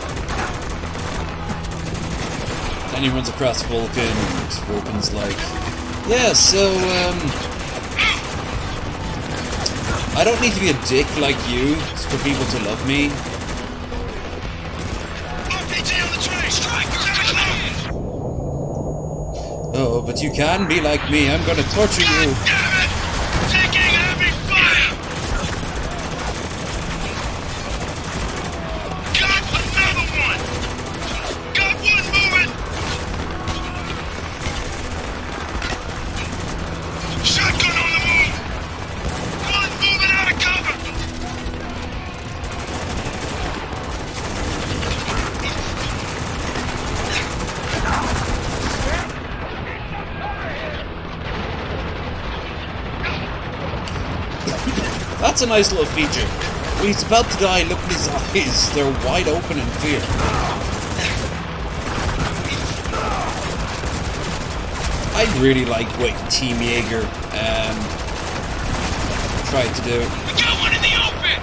Then he runs across Vulcan, and Vulcan's like, yeah, so, I don't need to be a dick like you for people to love me. RPG on the train! Strike! Protect! Oh, but you can be like me. I'm gonna torture you. God damn it! Taking heavy fire! Got another one! Got one moving! Shotgun on the move! One moving out of cover! That's a nice little feature. When he's about to die, look at his eyes. They're wide open in fear. I really like what Team Jaeger tried to do. We got one in the open!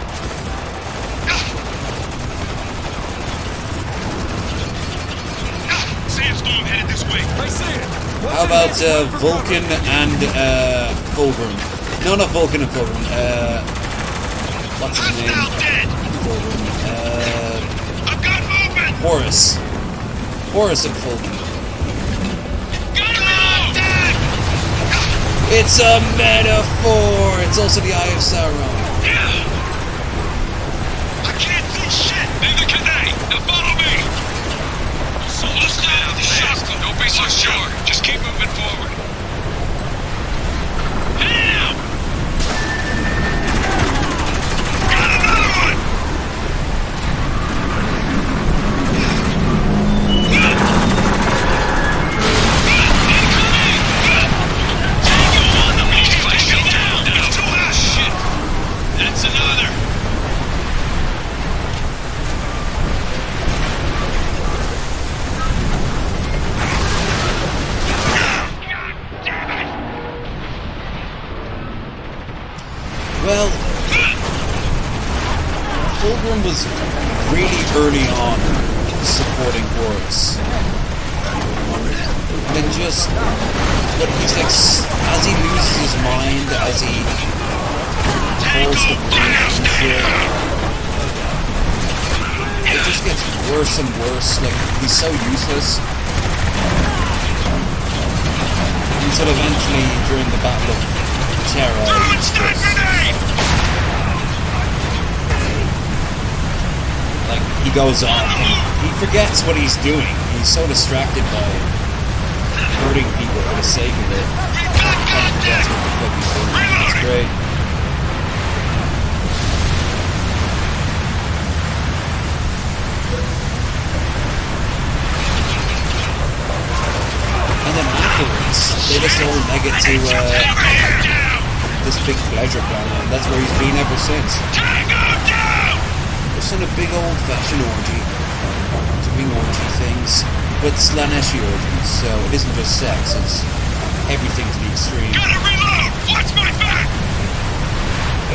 Sam's bomb headed this way. I see it. How about Vulcan and Fulgrim? No, not Vulcan and Fulgrim. What's his name? Fulgrim. I've got movement. Horus. Horus and Fulgrim. It's a metaphor! It's also the Eye of Sauron. Yeah. I can't see shit. Neither can they. Now follow me. Slow us down. The shots. Don't be so sure. Just keep moving forward. Hit it out. Got another one. That's another! Well, Fulgrim was really early on supporting Horus. And then just, but he's like, as he loses his mind, as he calls the police and shit, it just gets worse and worse. Like, he's so useless. Until eventually, during the Battle of Terra, he's just, like, he goes off and he forgets what he's doing. He's so distracted by hurting people for the sake of it. Kind of forgets what the fuck he's doing. It's great. And then afterwards, they just all leg it to this big pleasure planet, and that's where he's been ever since. Just in a big old-fashioned orgy. Doing orgy things. But Slaneshi orgies, so it isn't just sex, it's everything to the extreme. Gotta reload! Watch my back!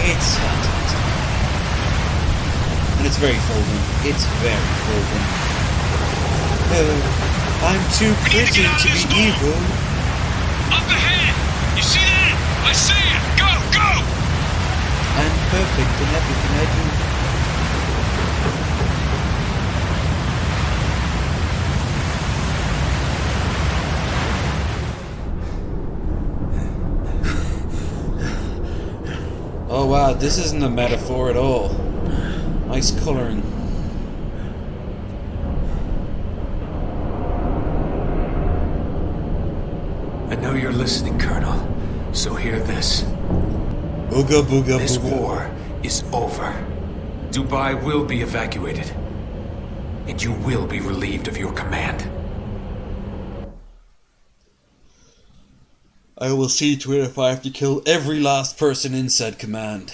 It's fantastic. And it's very Fulgrim. It's very Fulgrim. I'm too pretty to be evil. Up ahead! You see that? I see it! Go! Go! I'm perfect in everything I do. Oh wow, this isn't a metaphor at all. Nice colouring. I know you're listening, Colonel. So hear this. Booga booga This booga. war is over. Dubai will be evacuated. And you will be relieved of your command. I will see to it if I have to kill every last person in said command.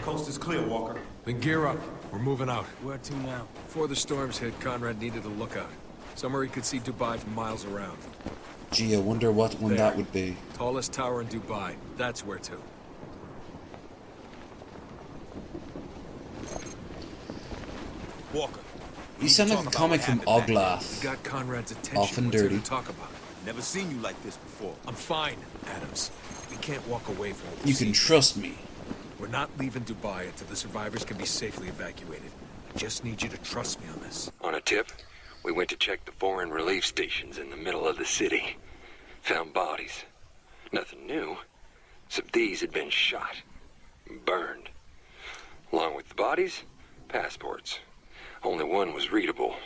Coast is clear, Walker. Then gear up. We're moving out. Where to now? Before the storms hit, Conrad needed a lookout. Somewhere he could see Dubai from miles around. Gee, I wonder what one that would be. Tallest tower in Dubai. That's where to. Walker. You sound like a comic from Oglaf. Got Conrad's attention. Off and What's there dirty. to talk about? Never seen you like this before. I'm fine, Adams. We can't walk away from what You we've can seen. trust me. We're not leaving Dubai until the survivors can be safely evacuated. I just need you to trust me on this. On a tip, we went to check the foreign relief stations in the middle of the city. Found bodies. Nothing new, except these had been shot. Burned. Along with the bodies, passports. Only one was readable.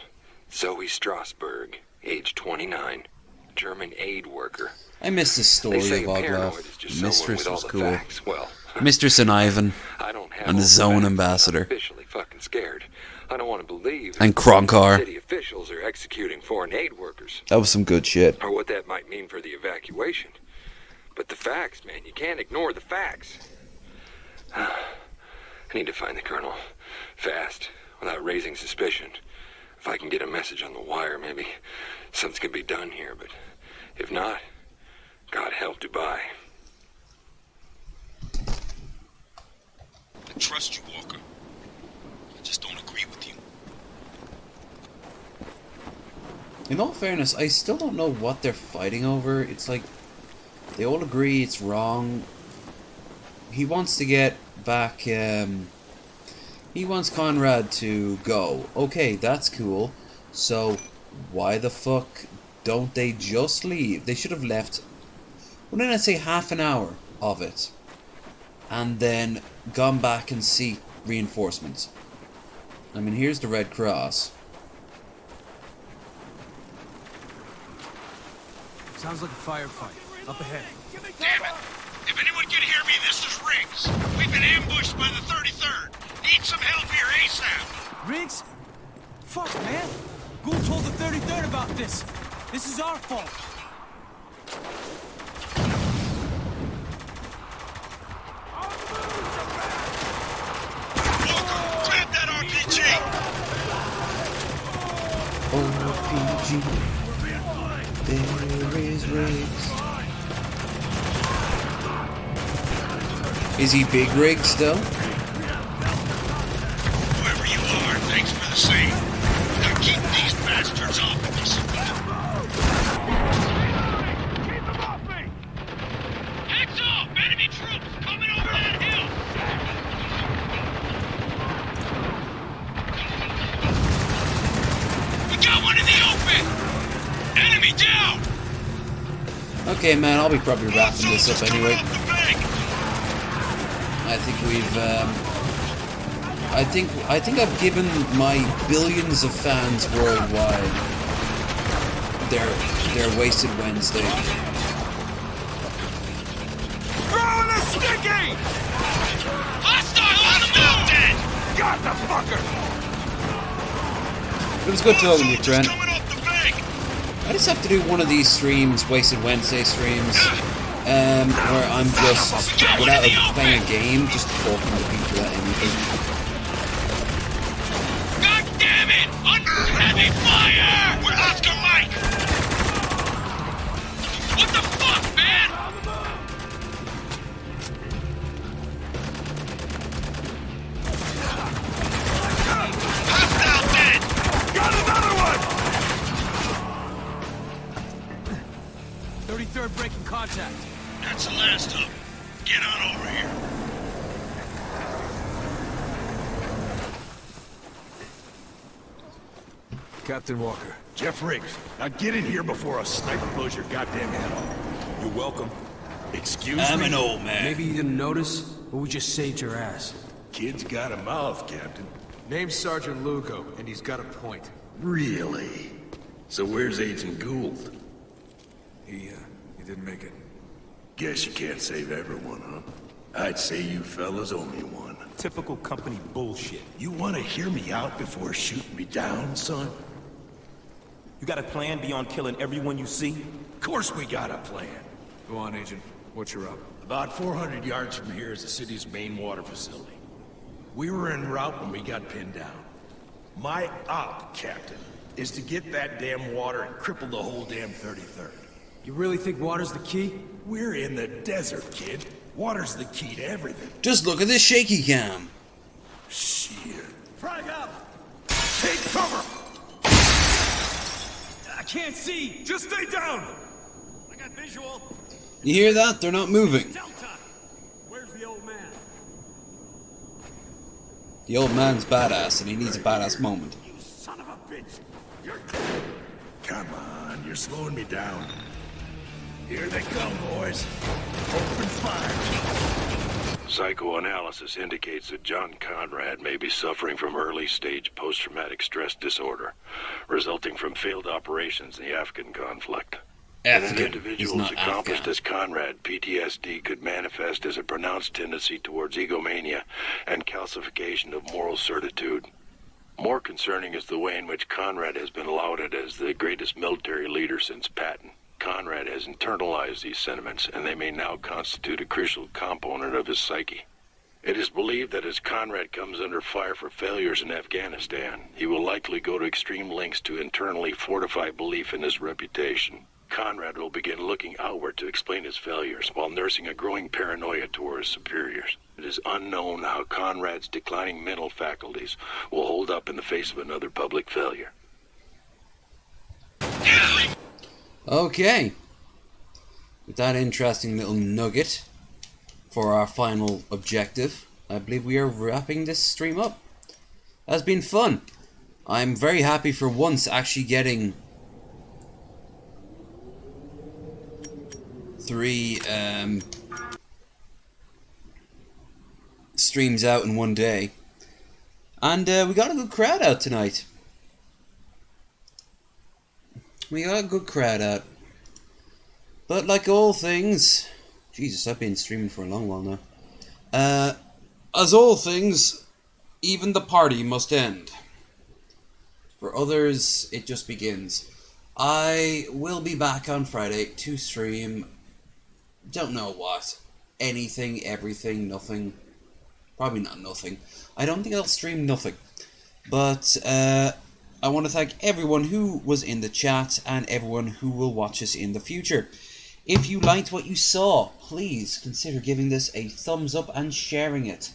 Zoe Strasberg, age 29. German aid worker. I miss the story They say of a paranoid is Oglaf. just someone Mistress with all was the cool. facts. Well, Mistress and Ivan. I don't have And the all Zone facts. Ambassador. I'm officially fucking scared. I don't want to believe And Kronkar. city officials are executing foreign aid workers. That was some good shit. Or what that might mean for the evacuation. But the facts, man, you can't ignore the facts. I need to find the colonel. Fast, without raising suspicion. If I can get a message on the wire, maybe something can be done here, but if not, God help Dubai. I trust you, Walker. I just don't agree with you. In all fairness, I still don't know what they're fighting over. It's like, they all agree it's wrong. He wants to get back, he wants Conrad to go. Okay, that's cool. So, why the fuck don't they just leave? They should have left, well, then I'd say half an hour of it. And then gone back and seek reinforcements. I mean, here's the Red Cross. Sounds like a firefight. Up ahead. Damn it! If anyone can hear me, this is Riggs. We've been ambushed by the 33rd. Need some help here ASAP. Riggs? Fuck, man. Gould told the 33rd about this. This is our fault. Walker, grab that RPG. RPG. There is Riggs. Is he Big Rig still? Whoever you are, thanks for the save. Now keep these bastards off of us. Keep them off me! Heads off! Enemy troops coming over that hill! We got one in the open! Enemy down! Okay, man, I'll be probably wrapping this up anyway. I think we've, I think I've given my billions of fans worldwide their wasted Wednesday. Throwing a sticky! Hostile on the mountain! Got the fucker! It was good talking to you, Trent. Coming off the bank! I just have to do one of these streams, Wasted Wednesday streams, where I'm just, without playing a game, just talking to people at anything. God damn it! Under heavy fire! We're Oscar Mike! What the fuck, man? Hostile dead! Got another one! 33rd breaking contact. That's the last of them. Get on over here. Captain Walker. Jeff Riggs, now get in here before a sniper blows your goddamn head off. You're welcome. Excuse I'm me? an old man. Maybe you didn't notice, but we just saved your ass. Kid's got a mouth, Captain. Name's Sergeant Lugo, and he's got a point. Really? So where's Agent Gould? He didn't make it. Guess you can't save everyone, huh? I'd say you fellas owe me one. Typical company bullshit. You want to hear me out before shooting me down, son? You got a plan beyond killing everyone you see? Of course we got a plan. Go on, Agent. What's your up? About 400 yards from here is the city's main water facility. We were en route when we got pinned down. My op, Captain, is to get that damn water and cripple the whole damn 33rd. You really think water's the key? We're in the desert, kid. Water's the key to everything. Just look at this shaky cam. Shit. Frag out! Take cover! I can't see! Just stay down! I got visual. You hear that? They're not moving. Delta! Where's the old man? The old man's badass, and he needs a badass moment. You son of a bitch! Come on, you're slowing me down. Here they come, boys. Open fire. Psychoanalysis indicates that John Conrad may be suffering from early-stage post-traumatic stress disorder, resulting from failed operations in the Afghan conflict. In an individual as accomplished as Conrad, PTSD could manifest as a pronounced tendency towards egomania and calcification of moral certitude. More concerning is the way in which Conrad has been lauded as the greatest military leader since Patton. Conrad has internalized these sentiments, and they may now constitute a crucial component of his psyche. It is believed that as Conrad comes under fire for failures in Afghanistan, he will likely go to extreme lengths to internally fortify belief in his reputation. Conrad will begin looking outward to explain his failures, while nursing a growing paranoia toward his superiors. It is unknown how Conrad's declining mental faculties will hold up in the face of another public failure. Okay. With that interesting little nugget for our final objective, I believe we are wrapping this stream up. That's been fun. I'm very happy for once actually getting 3 streams out in one day. And we got a good crowd out tonight. We got a good crowd out. But like all things... Jesus, I've been streaming for a long while now. As all things, even the party must end. For others, it just begins. I will be back on Friday to stream... Don't know what. Anything, everything, nothing. Probably not nothing. I don't think I'll stream nothing. But I want to thank everyone who was in the chat and everyone who will watch us in the future. If you liked what you saw, please consider giving this a thumbs up and sharing it.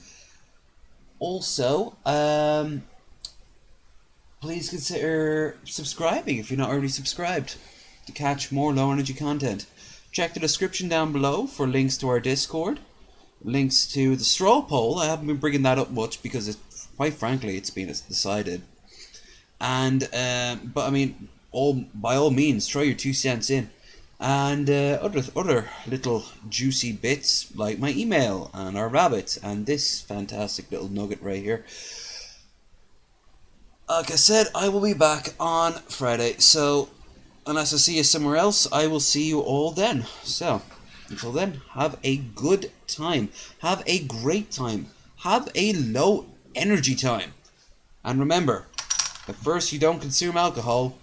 Also, please consider subscribing if you're not already subscribed to catch more low energy content. Check the description down below for links to our Discord, links to the straw poll. I haven't been bringing that up much because, quite frankly, it's been decided. And but I mean, by all means, throw your 2 cents in. And other little juicy bits like my email and our rabbits and this fantastic little nugget right here. Like I said, I will be back on Friday, so unless I see you somewhere else, I will see you all then. So until then, have a good time, have a great time, have a low energy time, and remember, at first you don't consume alcohol,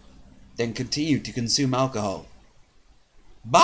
then continue to consume alcohol. Bye!